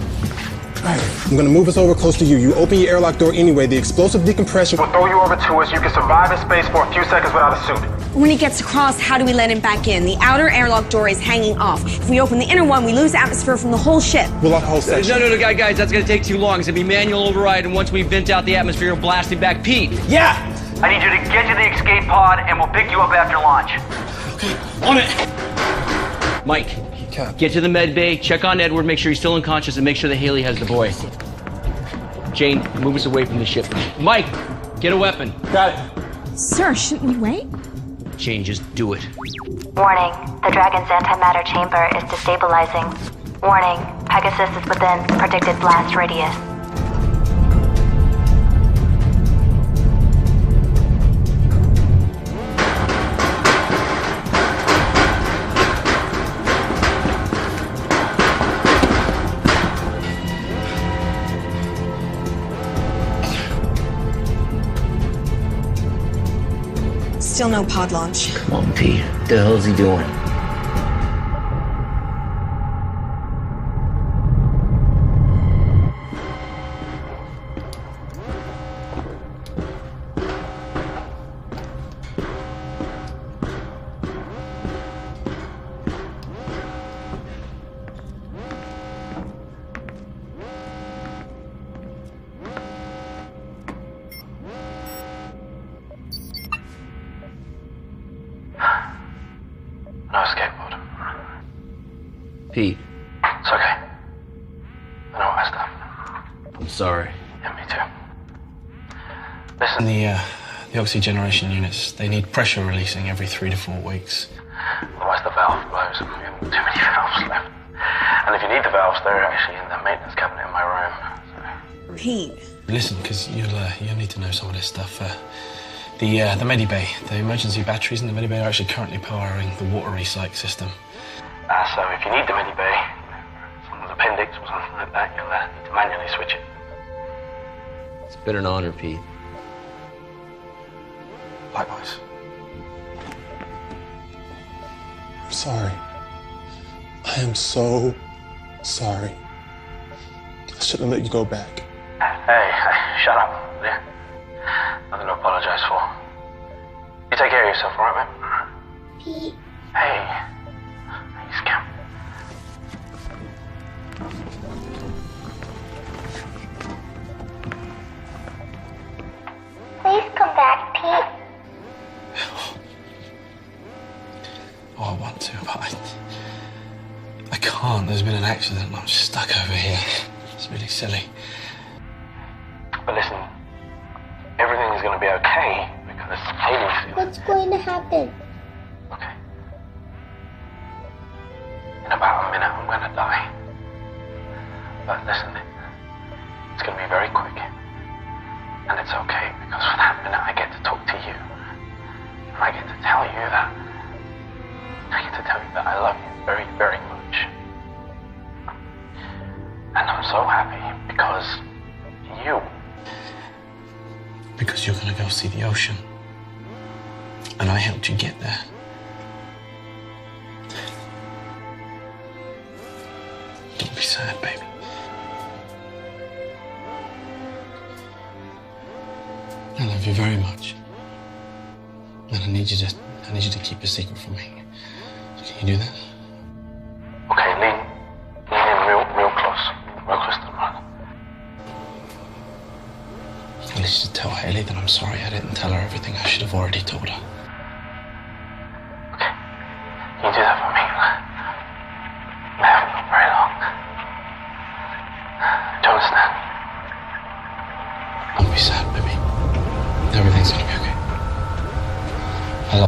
All right, I'm gonna move us over close to you. You open your airlock door anyway. The explosive decompression... We'll throw you over to us. You can survive in space for a few seconds without a suit. When he gets across, how do we let him back in? The outer airlock door is hanging off. If we open the inner one, we lose atmosphere from the whole ship. We'll lock the whole section. No, guys, that's gonna take too long. It's gonna be manual override, and once we vent out the atmosphere, we'll blast it back. Pete! Yeah! I need you to get to the escape pod, and we'll pick you up after launch. Okay, on it! Mike, get to the med bay, check on Edward, make sure he's still unconscious, and make sure that Haley has the boy. Jane, move us away from the ship. Mike, get a weapon. Got it. Sir, shouldn't we wait? Jane, just do it. Warning, the dragon's antimatter chamber is destabilizing. Warning, Pegasus is within predicted blast radius. Still no pod launch. Come on, Pete. What the hell is he doing? No escape pod. Pete, It's okay. I know what I done. I'm sorry. Yeah, me too. Listen. The oxygeneration units, they need pressure releasing every 3 to 4 weeks. Otherwise the valve blows and we have too many valves left. And if you need the valves, they're actually in the maintenance cabinet in my room. So. Pete. Listen, because you'll need to know some of this stuff. The medibay, the emergency batteries in the medibay are actually currently powering the water recycle system. So if you need the medibay, someone's appendix or something like that, you'll need to manually switch it. It's been an honor, Pete. Likewise. I'm sorry. I am so sorry. I shouldn't have let you go back. Hey, shut up, yeah? Nothing to apologize for. You take care of yourself, all right, mate? Pete. Hey. You scamp. Please come back, Pete. Oh, I want to, but I can't. There's been an accident and I'm stuck over here. It's really silly. But listen, everything is going to be okay because Haley's... What's going to happen? Okay. In about a minute, I'm going to die. But listen, it's going to be very quick. And it's okay because for that minute I get to talk to you. And I get to tell you that... I get to tell you that I love you very, very much. And I'm so happy because you... Because you're gonna go see the ocean. And I helped you get there. Don't be sad, baby. I love you very much. And I need you to keep a secret from me. Can you do that? Okay, lean in real close to the brother. At least just tell Haley that I'm sorry I didn't tell her everything I should have already told her. Everything's gonna be okay. Hello.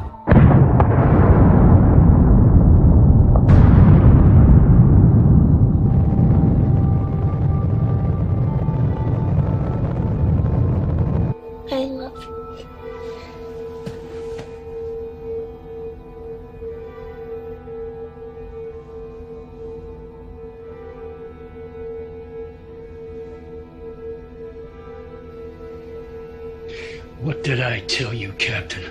I love you. What did I tell you, Captain?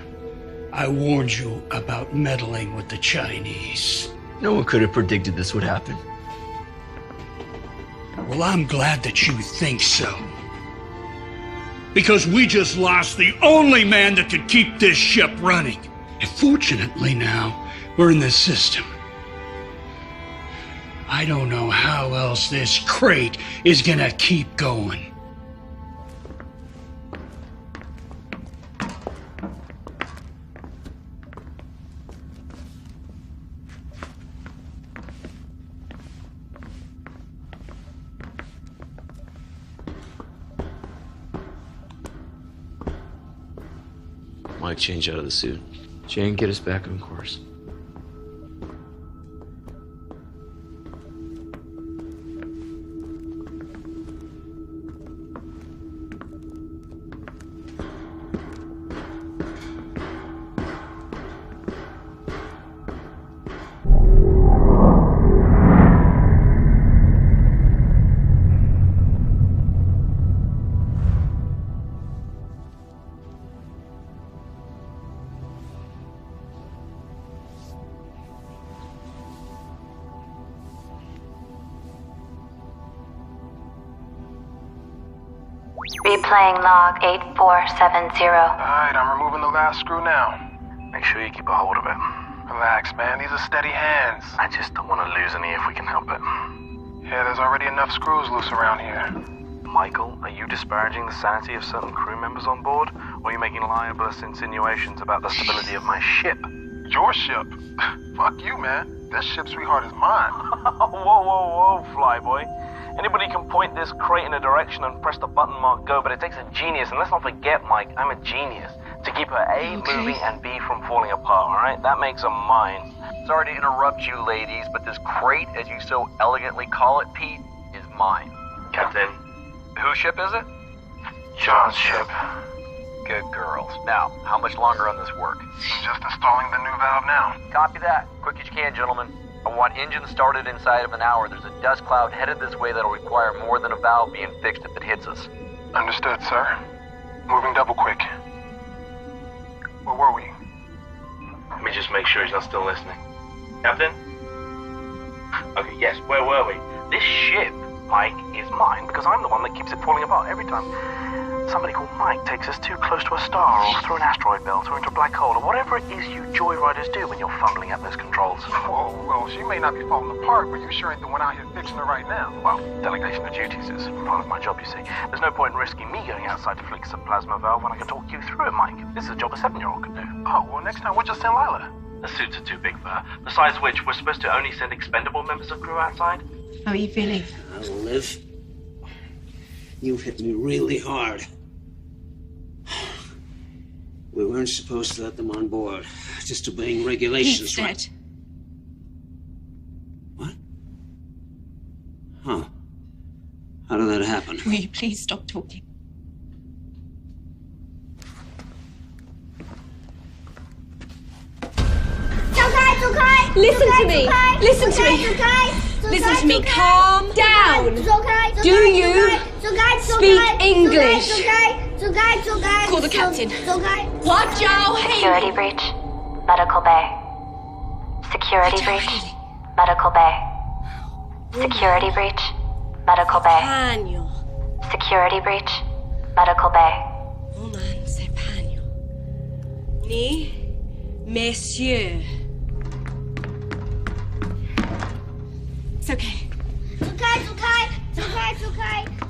I warned you about meddling with the Chinese. No one could have predicted this would happen. Well, I'm glad that you think so. Because we just lost the only man that could keep this ship running. And fortunately now, we're in the system. I don't know how else this crate is gonna keep going. Mike, change out of the suit. Jane, get us back on course. Replaying log 8470. Alright, I'm removing the last screw now. Make sure you keep a hold of it. Relax, man. These are steady hands. I just don't want to lose any if we can help it. Yeah, there's already enough screws loose around here. Michael, are you disparaging the sanity of certain crew members on board? Or are you making libelous insinuations about the stability of my ship? Your ship? Fuck you, man. This ship, sweetheart, is mine. Whoa, flyboy. Anybody can point this crate in a direction and press the button marked go, but it takes a genius, and let's not forget, Mike, I'm a genius, to keep her A moving and B from falling apart, alright? That makes her mine. Sorry to interrupt you, ladies, but this crate, as you so elegantly call it, Pete, is mine. Captain. Whose ship is it? John's ship. Good girls. Now, how much longer on this work? I'm just installing the new valve now. Copy that. Quick as you can, gentlemen. I want engines started inside of an hour. There's a dust cloud headed this way that'll require more than a valve being fixed if it hits us. Understood, sir. Moving double quick. Where were we? Let me just make sure he's not still listening. Captain? Okay, yes, where were we? This ship, Mike, is mine because I'm the one that keeps it falling apart every time somebody called Mike takes us too close to a star or through an asteroid belt or into a black hole or whatever it is you joyriders do when you're fumbling at those controls. Whoa, well, she may not be falling apart, but you sure ain't the one out here fixing her right now. Well, delegation of duties is part of my job, you see. There's no point in risking me going outside to fix a plasma valve when I can talk you through it, Mike. This is a job a 7-year-old could do. Oh, well, next time we'll just send Lila. The suits are too big for her. Besides which, we're supposed to only send expendable members of crew outside. How are you feeling? Liv, you hit me really hard. We weren't supposed to let them on board. Just obeying regulations. Pete's dead. What? Huh. How did that happen? Will you please stop talking? Listen to me. Listen to me. Listen to me. Calm down. Do you speak English? Call the captain. What, Joe? Security breach. Medical bay. Security breach. Medical bay. Security breach. Medical bay. Daniel. Security breach. Medical bay. Woman, c'est Daniel. Ni, messieurs. It's okay.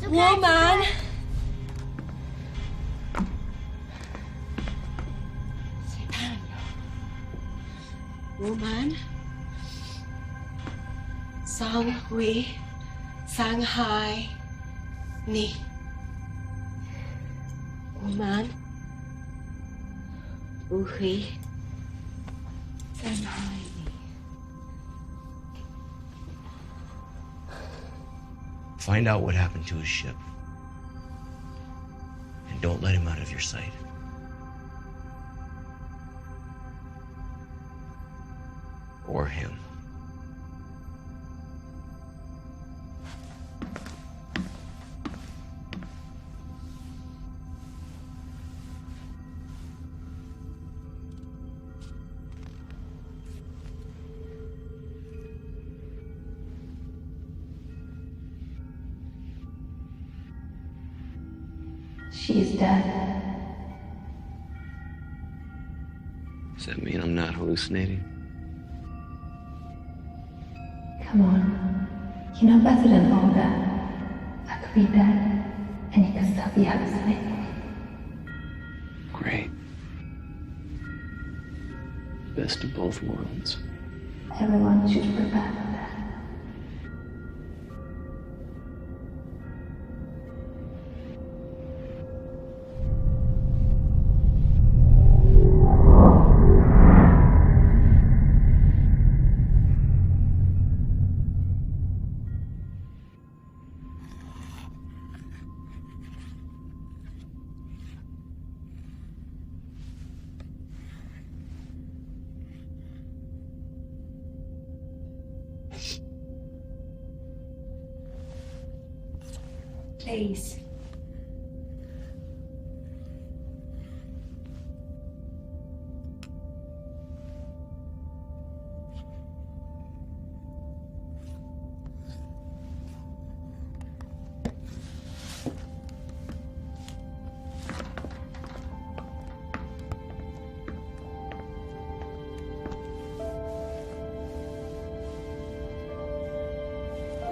Woman. Woman. Sang Hui. Shanghai. Ni. Woman. Uhi. Find out what happened to his ship. And don't let him out of your sight. Or him. She's dead. Does that mean I'm not hallucinating? Come on. You know better than all that. I could be dead, and you could still be hallucinating. Great. Best of both worlds. Everyone should prepare for that. Please.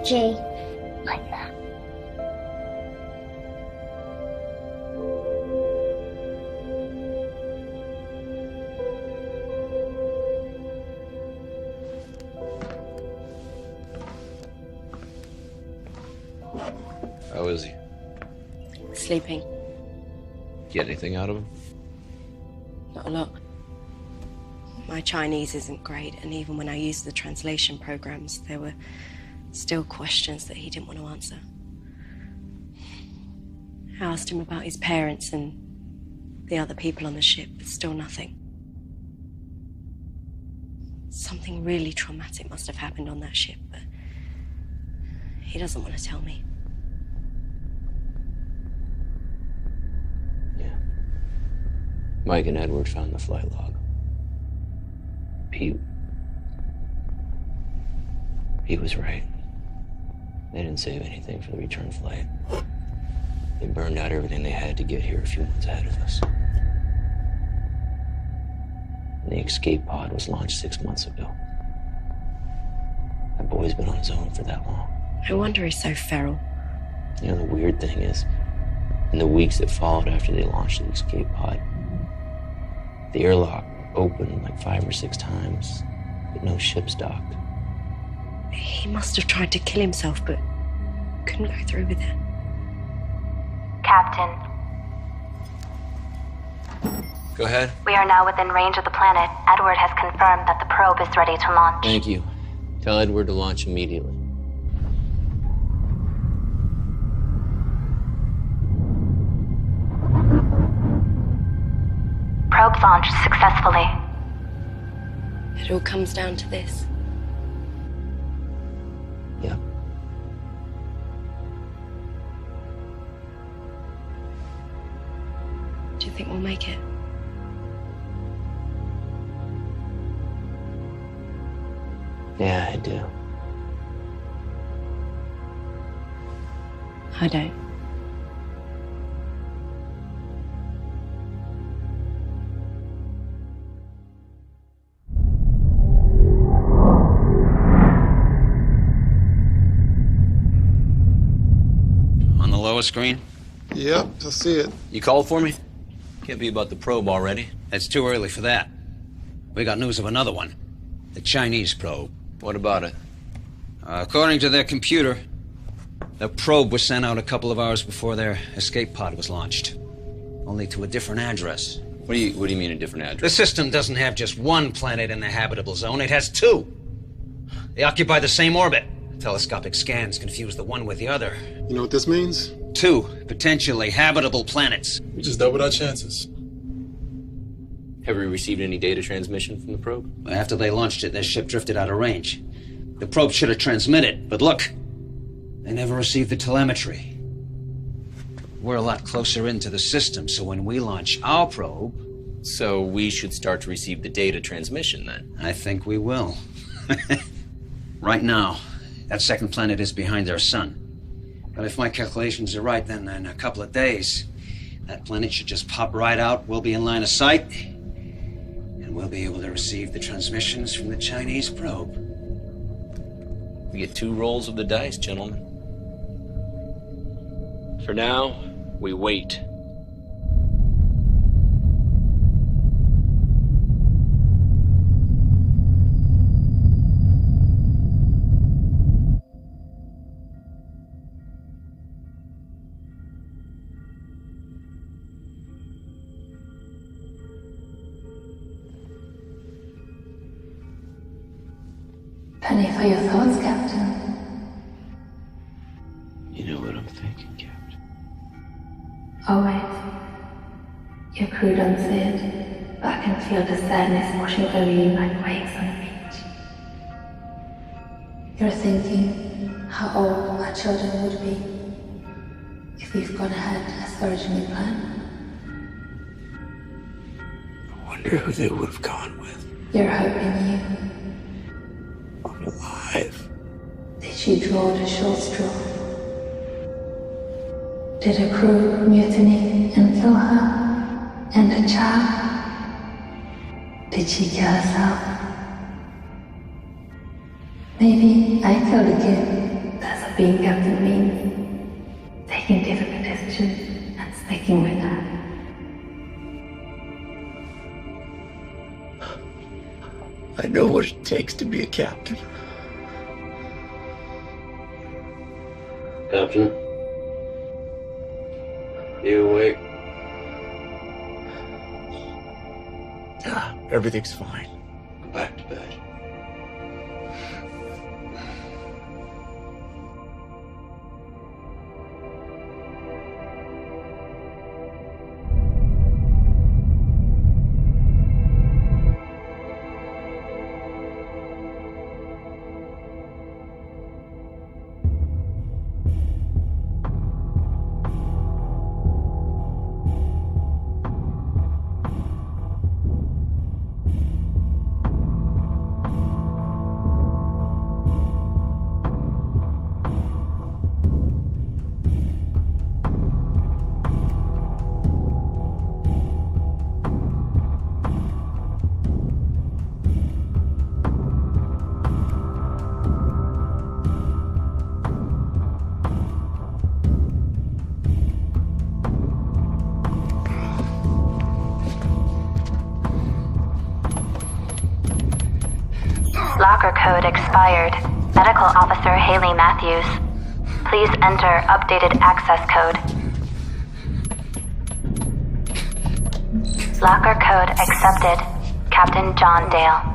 Jay. Like that. How is he? Sleeping. Get anything out of him? Not a lot. My Chinese isn't great, and even when I used the translation programs, there were still questions that he didn't want to answer. I asked him about his parents and the other people on the ship, but still nothing. Something really traumatic must have happened on that ship, but he doesn't want to tell me. Mike and Edward found the flight log. Pete was right. They didn't save anything for the return flight. They burned out everything they had to get here a few months ahead of us. And the escape pod was launched 6 months ago. That boy's been on his own for that long. No wonder he's so feral. You know, the weird thing is, in the weeks that followed after they launched the escape pod, the airlock opened like 5 or 6 times, but no ships docked. He must have tried to kill himself, but couldn't go through with it. Captain, Go ahead. we are now within range of the planet. Edward has confirmed that the probe is ready to launch. Thank you. Tell Edward to launch immediately. Probe launched successfully. It all comes down to this. Yeah. Do you think we'll make it? Yeah, I do. I don't. On the lower screen? Yep, I see it. You called for me? Can't be about the probe already. It's too early for that. We got news of another one. The Chinese probe. What about it? According to their computer, the probe was sent out a couple of hours before their escape pod was launched. Only to a different address. What do you mean a different address? The system doesn't have just one planet in the habitable zone, it has two. They occupy the same orbit. Telescopic scans confuse the one with the other. You know what this means? Two potentially habitable planets. We just doubled our chances. Have we received any data transmission from the probe? After they launched it, their ship drifted out of range. The probe should have transmitted, but look, they never received the telemetry. We're a lot closer into the system, so when we launch our probe... So we should start to receive the data transmission, then? I think we will. Right now, that second planet is behind our sun. But if my calculations are right, then in a couple of days, that planet should just pop right out, we'll be in line of sight, and we'll be able to receive the transmissions from the Chinese probe. We get 2 rolls of the dice, gentlemen. For now, we wait. Penny for your thoughts, Captain. You know what I'm thinking, Captain. Oh wait. Your crew don't see it, but I can feel the sadness washing over you like waves on the beach. You're thinking how old our children would be if we've gone ahead as originally planned. I wonder who they would have gone with. You're hoping you. Alive. Did she draw the short straw? Did her crew mutiny and kill her? And the child? Did she kill herself? Maybe I killed the kid. That's what being captain means. Taking difficult decisions and sticking with that. I know what it takes to be a captain. Captain? You awake? Ah, everything's fine. Go back to bed. Locker code expired. Medical Officer Haley Matthews. Please enter updated access code. Locker code accepted. Captain John Dale.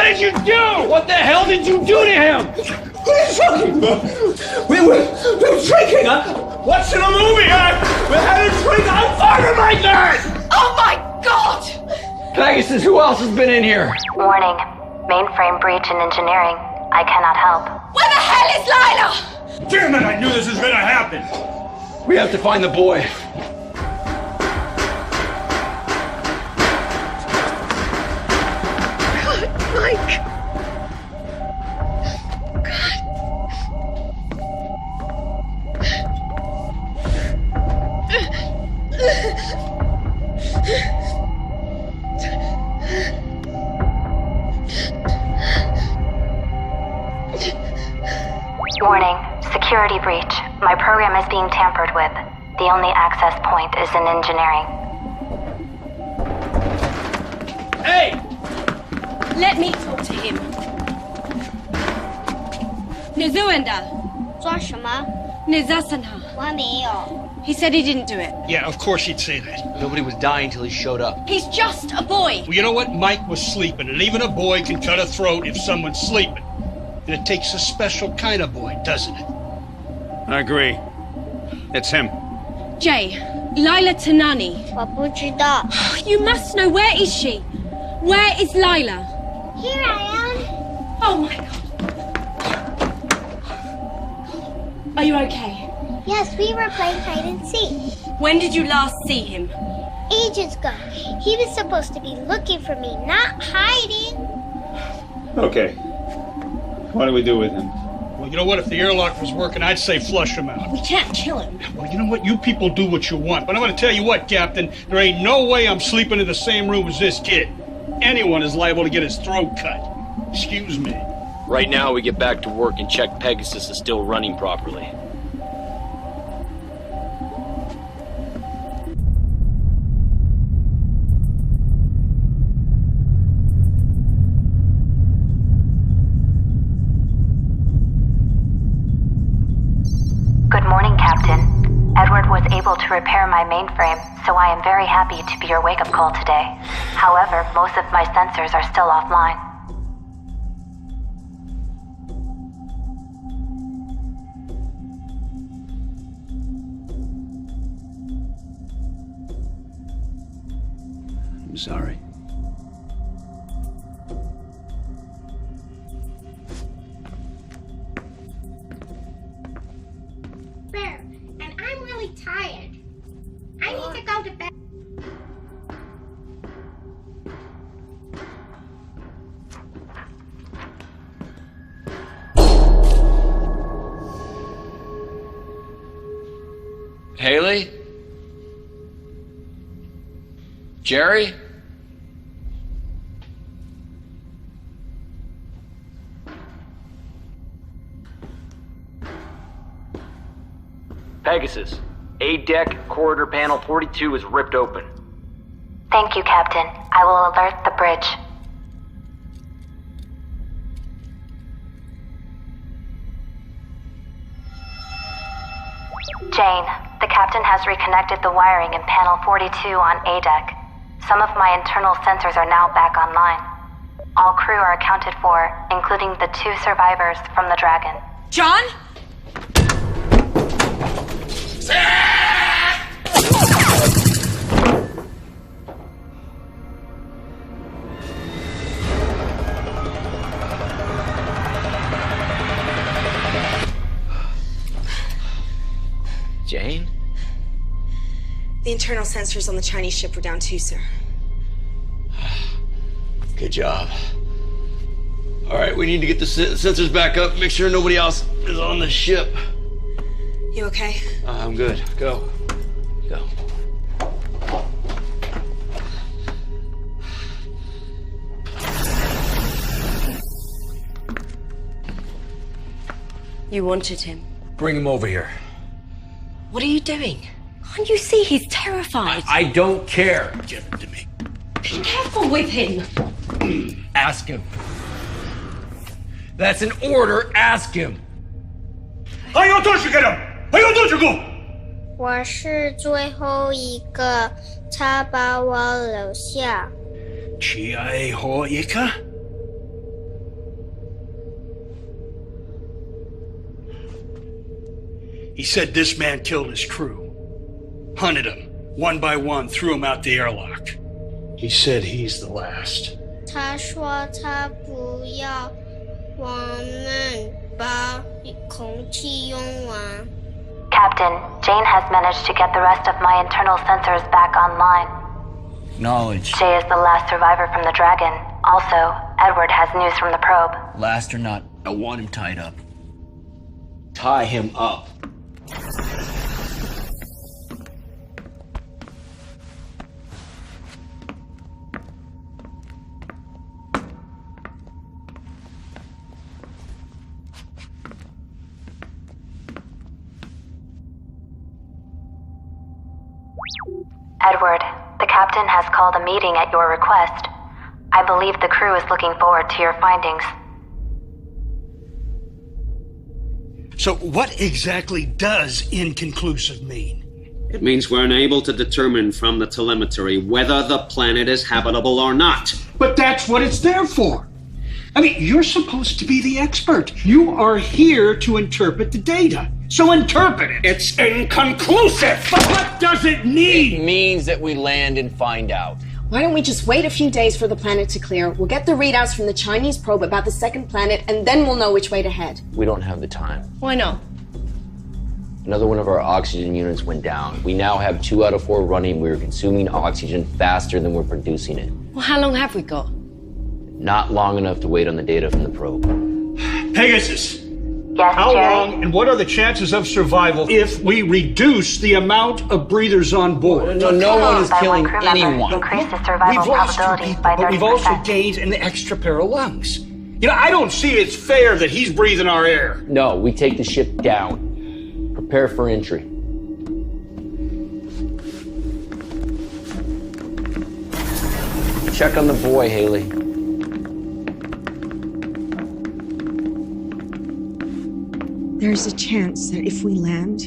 did you do? What the hell did you do to him? What are you talking about? We were drinking, watching a movie, we had a drink, I'm fighting like that! Oh my God! Pegasus, who else has been in here? Warning. Mainframe breach in engineering. I cannot help. Where the hell is Lila? Damn it, I knew this was gonna happen. We have to find the boy. Mike. Warning. Security breach. My program is being tampered with. The only access point is in engineering. Hey! Let me talk to him. Nizuenda. 抓什么？ Nizasanha. 我还没有。 He said he didn't do it. Yeah, of course he'd say that. Nobody was dying till he showed up. He's just a boy. Well, you know what? Mike was sleeping, and even a boy can cut a throat if someone's sleeping. And it takes a special kind of boy, doesn't it? I agree. It's him. Jay, Lila Tanani. 我不知道。 You must know. Where is she? Where is Lila? Here I am. Oh my God. Are you okay? Yes, we were playing hide and seek. When did you last see him? Ages ago. He was supposed to be looking for me, not hiding. Okay. What do we do with him? Well, you know what? If the airlock was working, I'd say flush him out. We can't kill him. Well, you know what? You people do what you want. But I'm going to tell you what, Captain. There ain't no way I'm sleeping in the same room as this kid. Anyone is liable to get his throat cut. Excuse me. Right now, we get back to work and check Pegasus is still running properly. Good morning, Captain. Edward was able to repair my mainframe, so I am very happy to be your wake-up call today. However, most of my sensors are still offline. I'm sorry. Bear, and I'm really tired. I need to go to bed. Haley? Jerry? Pegasus, A-deck corridor panel 42 is ripped open. Thank you, Captain. I will alert the bridge. Jane, the captain has reconnected the wiring in panel 42 on A-deck. Some of my internal sensors are now back online. All crew are accounted for, including the 2 survivors from the Dragon. John? Jane? The internal sensors on the Chinese ship were down too, sir. Good job. All right, we need to get the sensors back up, make sure nobody else is on the ship. You okay? I'm good. Go. Go. You wanted him. Bring him over here. What are you doing? Can't you see he's terrified? I don't care. Give it to me. Be careful with him. Ask him. That's an order. Ask him. 还有多少个人？还有多少个？我是最后一个，他把我留下。最后一个？ He said this man killed his crew. Hunted them, one by one, threw them out the airlock. He said he's the last. 他说他不要我们把空气用完。 Captain, Jane has managed to get the rest of my internal sensors back online. Knowledge. Jay is the last survivor from the Dragon. Also, Edward has news from the probe. Last or not, I want him tied up. Tie him up. Edward, the captain has called a meeting at your request. I believe the crew is looking forward to your findings. So what exactly does inconclusive mean? It means we're unable to determine from the telemetry whether the planet is habitable or not. But that's what it's there for. I mean, you're supposed to be the expert. You are here to interpret the data. So interpret it. It's inconclusive! But what does it mean? It means that we land and find out. Why don't we just wait a few days for the planet to clear? We'll get the readouts from the Chinese probe about the second planet, and then we'll know which way to head. We don't have the time. Why not? Another one of our oxygen units went down. We now have 2 out of 4 running. We're consuming oxygen faster than we're producing it. Well, how long have we got? Not long enough to wait on the data from the probe. Pegasus. Yes, How Jerry? long and what are the chances of survival if we reduce the amount of breathers on board? No one is killing anyone. Increase the survival We've lost 2 probability people, by but we've also 30%. gained an extra pair of lungs. You know, I don't see it's fair that he's breathing our air. No, we take the ship down. Prepare for entry. Check on the boy, Haley. There's a chance that if we land,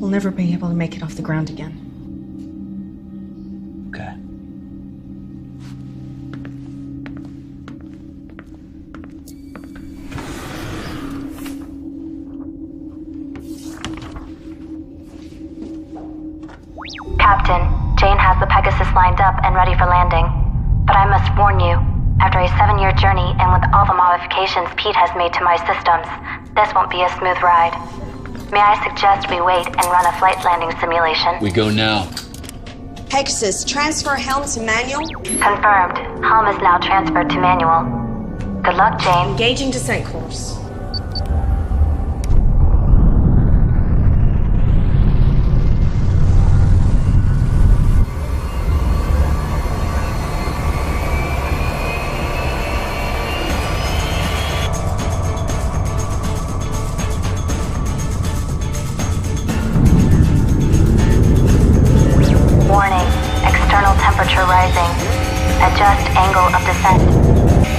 we'll never be able to make it off the ground again. Okay. Captain, Jane has the Pegasus lined up and ready for landing. But I must warn you, after a 7-year journey and with all the modifications Pete has made to my systems, this won't be a smooth ride. May I suggest we wait and run a flight landing simulation? We go now. Pegasus, transfer helm to manual. Confirmed. Helm is now transferred to manual. Good luck, Jane. Engaging descent course. Warning. External temperature rising. Adjust angle of descent.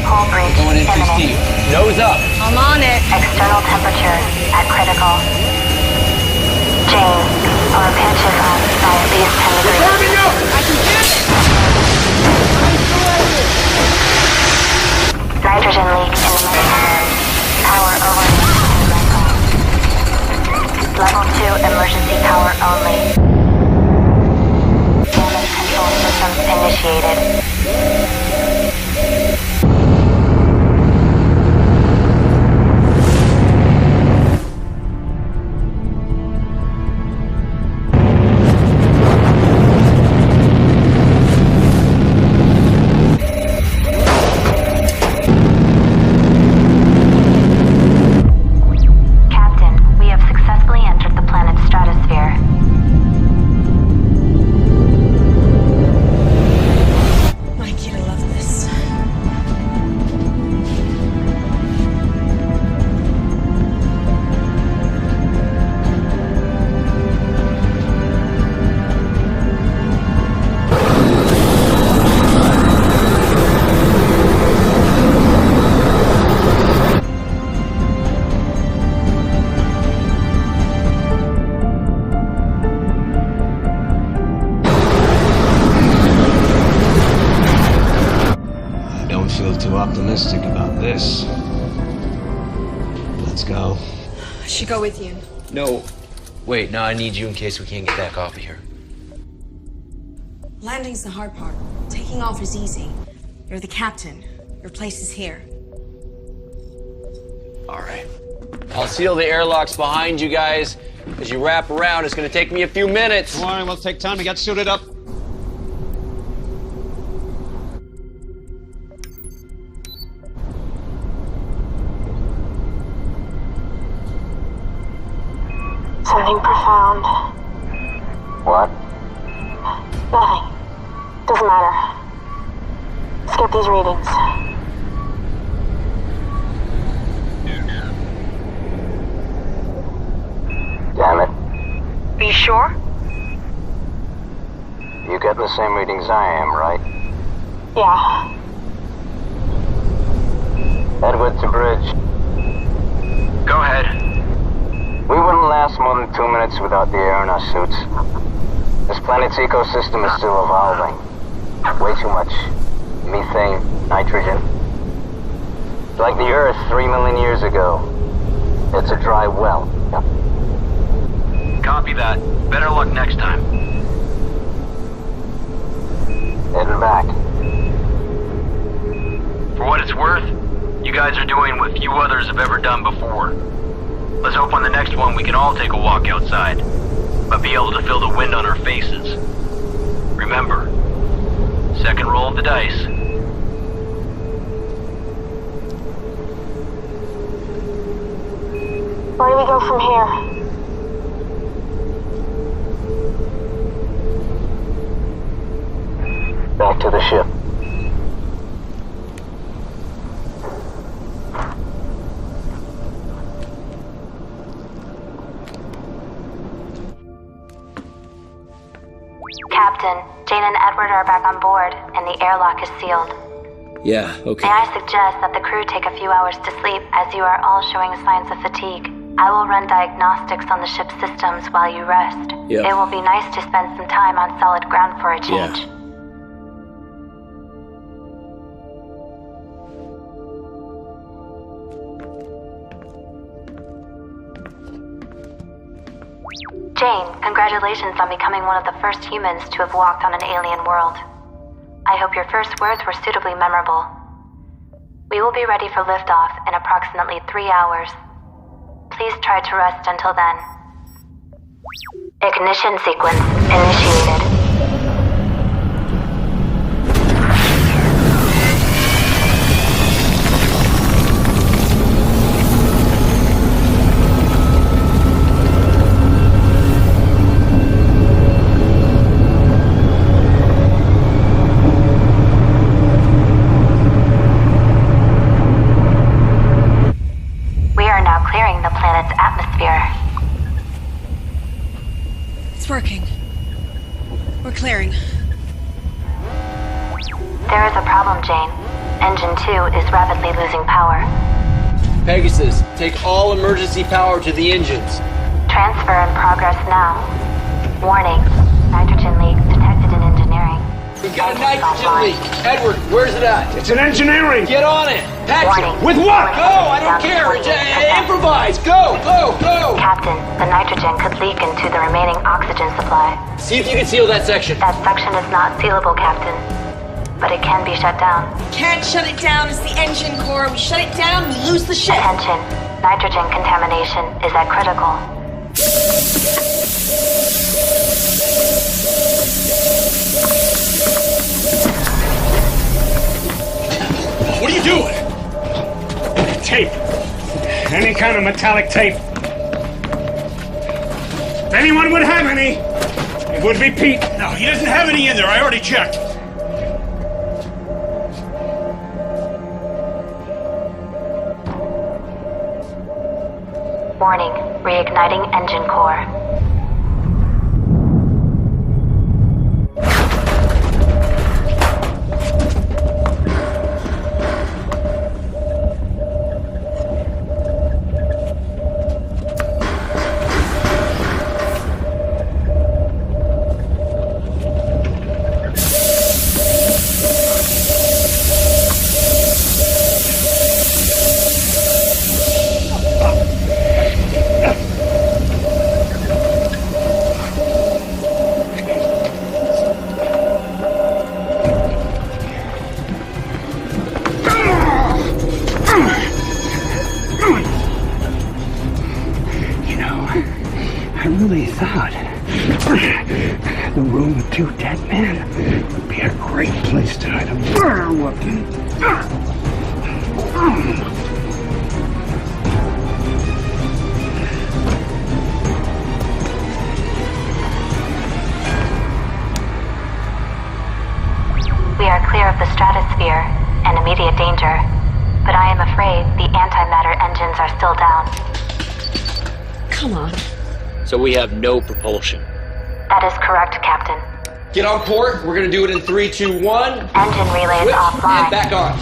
Hull breach Going in too imminent. steep. Nose up. I'm on it. External temperature at critical. Jane, our pitch is on by at least 10 degrees. I can hear it. Nitrogen leak in the main. Power over. Level 2 emergency power only. Damage control systems initiated. Captain, we have successfully entered the planet's stratosphere. Mikey, I love this. I don't feel too optimistic about this. Let's go. I should go with you. No. Wait, no, I need you in case we can't get back off of here. Landing's the hard part. Taking off is easy. You're the captain. Your place is here. All right. I'll seal the airlocks behind you guys. As you wrap around, it's going to take me a few minutes. Don't worry, we'll take time to get suited up. Something profound. What? Nothing. Doesn't matter. Let's get these readings. Damn it. Are you sure? You getting the same readings I am, right? Yeah. Edward to bridge. Go ahead. We wouldn't last more than 2 minutes without the air in our suits. This planet's ecosystem is still evolving. Way too much methane, nitrogen. Like the Earth 3 million years ago. It's a dry well. Copy that. Better luck next time. Heading back. For what it's worth, you guys are doing what few others have ever done before. Let's hope on the next one we can all take a walk outside, but be able to feel the wind on our faces. Remember, second roll of the dice. Where do we go from here? Back to the ship. Captain, Jane and Edward are back on board, and the airlock is sealed. Yeah, okay. May I suggest that the crew take a few hours to sleep, as you are all showing signs of fatigue. I will run diagnostics on the ship's systems while you rest. Yeah. It will be nice to spend some time on solid ground for a change. Yeah. Jane, congratulations on becoming one of the first humans to have walked on an alien world. I hope your first words were suitably memorable. We will be ready for liftoff in approximately 3 hours. Please try to rest until then. Ignition sequence initiated. Clearing the planet's atmosphere. It's working. We're clearing. There is a problem, Jane. Engine 2 is rapidly losing power. Pegasus, take all emergency power to the engines. Transfer in progress now. Warning, nitrogen leak detected in engineering. We've got a nitrogen leak. Edward, where's it at? It's in engineering. Get on it. Patch it. With what? Go, I don't care. Improvise. Go. Captain, the nitrogen could leak into the remaining oxygen supply. See if you can seal that section. That section is not sealable, Captain. But it can be shut down. Can't shut it down. It's the engine core. We shut it down, we lose the ship. Attention. Nitrogen contamination is at critical. What are you doing? Tape. Any kind of metallic tape. If anyone would have any, it would be Pete. No, he doesn't have any in there. I already checked. Warning, reigniting engine core. really thought the room with 2 dead men would be a great place to hide a murder weapon. We are clear of the stratosphere and immediate danger, but I am afraid the antimatter engines are still down. Come on. So we have no propulsion. That is correct, Captain. Get on port. We're gonna do it in 3, 2, 1. Engine relay is Switch offline. and back on.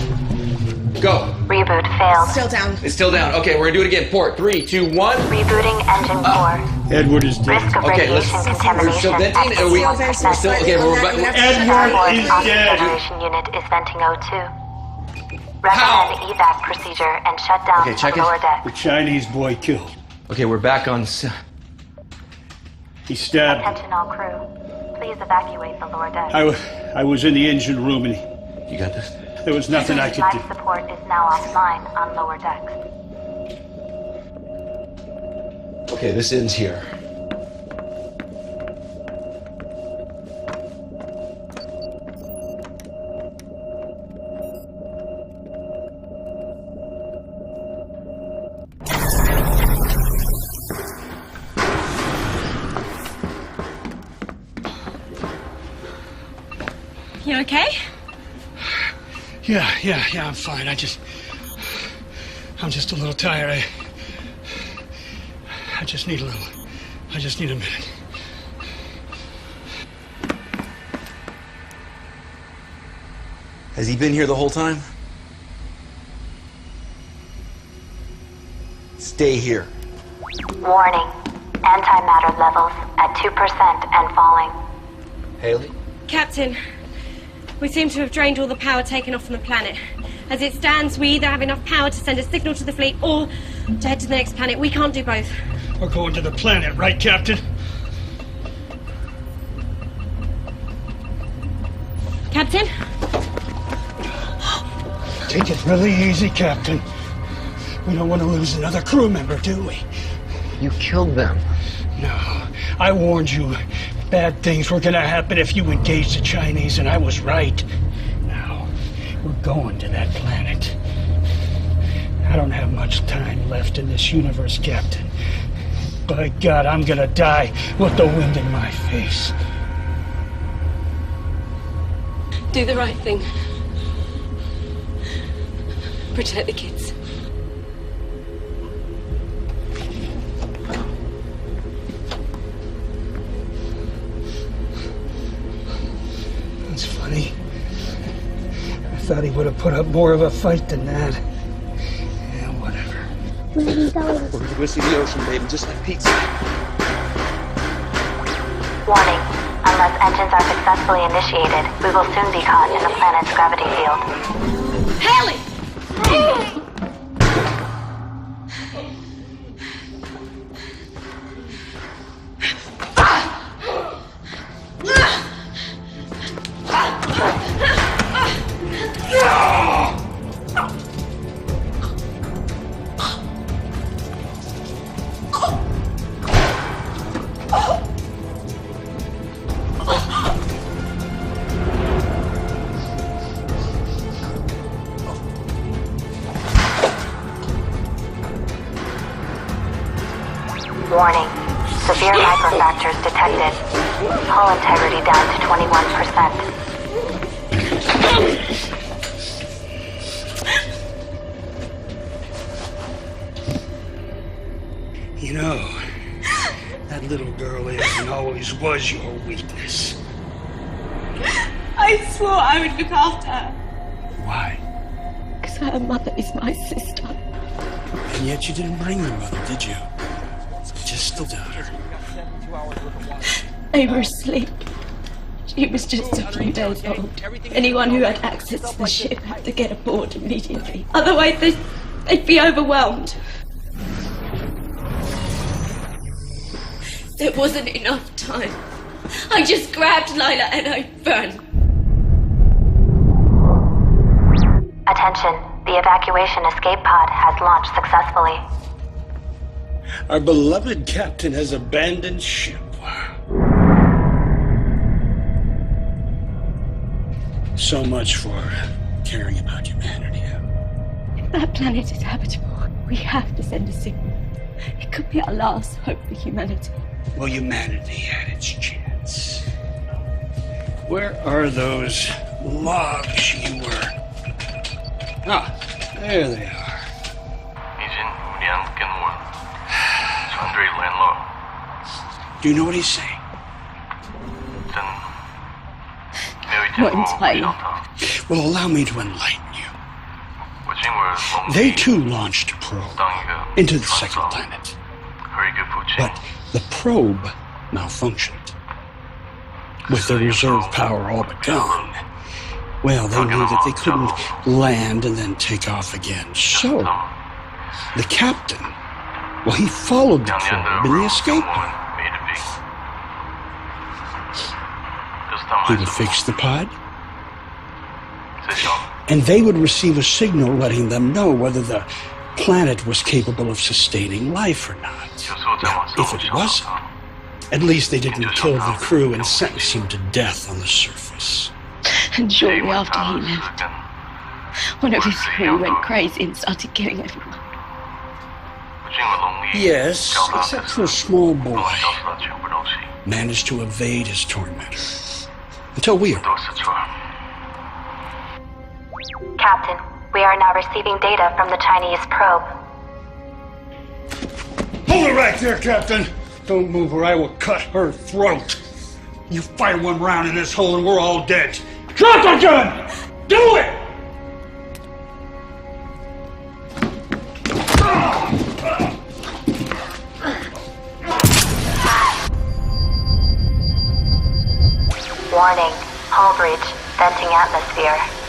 Go. Reboot failed. Still down. It's still down. Okay, we're gonna do it again. Port. 3, 2, 1. Rebooting engine core. Edward is dead. Risk of Okay, radiation we're contamination still venting. at Are we? 61%. We're still okay. We're back. Edward is dead. Generation unit is venting O2. Recommend evac procedure and shut down Okay, check the lower it. deck. The Chinese boy killed. Okay, we're back on. He stabbed. Attention all crew. Please evacuate the lower deck. I was in the engine room and You got this? there was nothing I could do. Life support is now offline on lower decks. Okay, this ends here. You okay? Yeah, I'm fine. I'm just a little tired. I just need a minute. Has he been here the whole time? Stay here. Warning. Antimatter levels at 2% and falling. Haley? Captain, we seem to have drained all the power taken off from the planet. As it stands, we either have enough power to send a signal to the fleet or to head to the next planet. We can't do both. We're going to the planet, right, Captain? Captain? Take it really easy, Captain. We don't want to lose another crew member, do we? You killed them. No, I warned you. Bad things were gonna happen if you engaged the Chinese, and I was right. Now, we're going to that planet. I don't have much time left in this universe, Captain. By God, I'm gonna die with the wind in my face. Do the right thing. Protect the kids. It's funny. I thought he would have put up more of a fight than that. Yeah, whatever. We're gonna go see the ocean, babe, just like Pete said. Warning. Unless engines are successfully initiated, we will soon be caught in the planet's gravity field. Haley! Warning. Severe microfractures detected. Hull integrity down to 21%. You know, that little girl is and always was your weakness. I swore I would look after her. Why? Because her mother is my sister. And yet you didn't bring her mother, did you? Just the daughter. They were asleep. She was just a few days old. Anyone who had access to the ship had to get aboard immediately. Otherwise, they'd be overwhelmed. There wasn't enough time. I just grabbed Lila and I ran. Attention. The evacuation escape pod has launched successfully. Our beloved captain has abandoned ship. So much for caring about humanity. If that planet is habitable, we have to send a signal. It could be our last hope for humanity. Well, humanity had its chance. Where are those logs you were? Ah, there they are. Do you know what he's saying? Not entirely. Well, allow me to enlighten you. They too launched a probe into the second planet. But the probe malfunctioned. With their reserve power all but gone, well, they knew that they couldn't land and then take off again. So, the captain, well, he followed the probe in the escape pod. He would fix the pod, and they would receive a signal letting them know whether the planet was capable of sustaining life or not. Now, if it wasn't, at least they didn't kill the crew and sentence him to death on the surface. And shortly after he left, one of his crew went crazy and started killing everyone. Yes, except for a small boy. Managed to evade his tormentor. Until we arrived. Captain, we are now receiving data from the Chinese probe. Hold it right there, Captain! Don't move or I will cut her throat. You fire one round in this hole and we're all dead. Drop the gun! Do it! Warning, hull breach, venting atmosphere.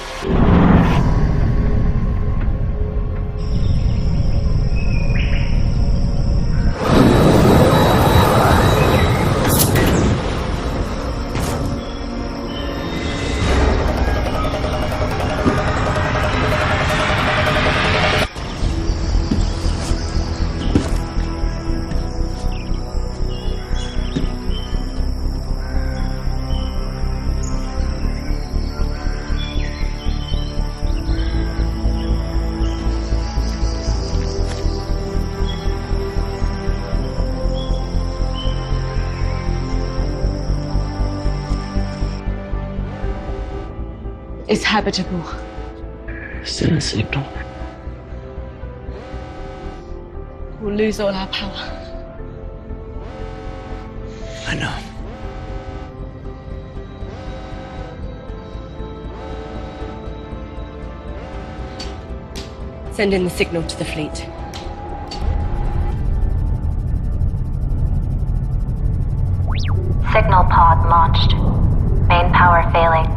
It's habitable. Send a signal. We'll lose all our power. I know. Send in the signal to the fleet. Signal pod launched. Main power failing.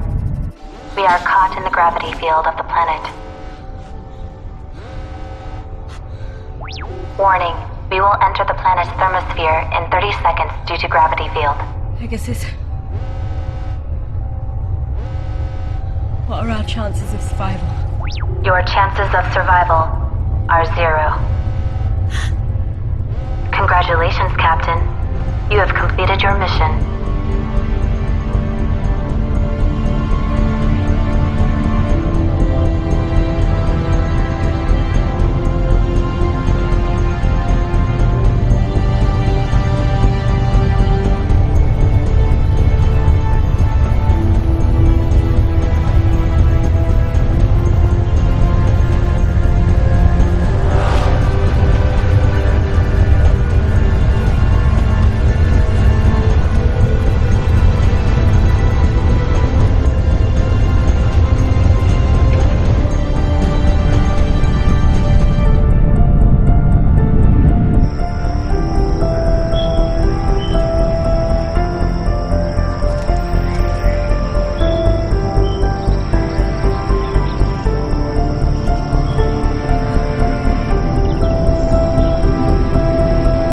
We are caught in the gravity field of the planet. Warning, we will enter the planet's thermosphere in 30 seconds due to gravity field. Pegasus. What are our chances of survival? Your chances of survival are 0. Congratulations, Captain. You have completed your mission.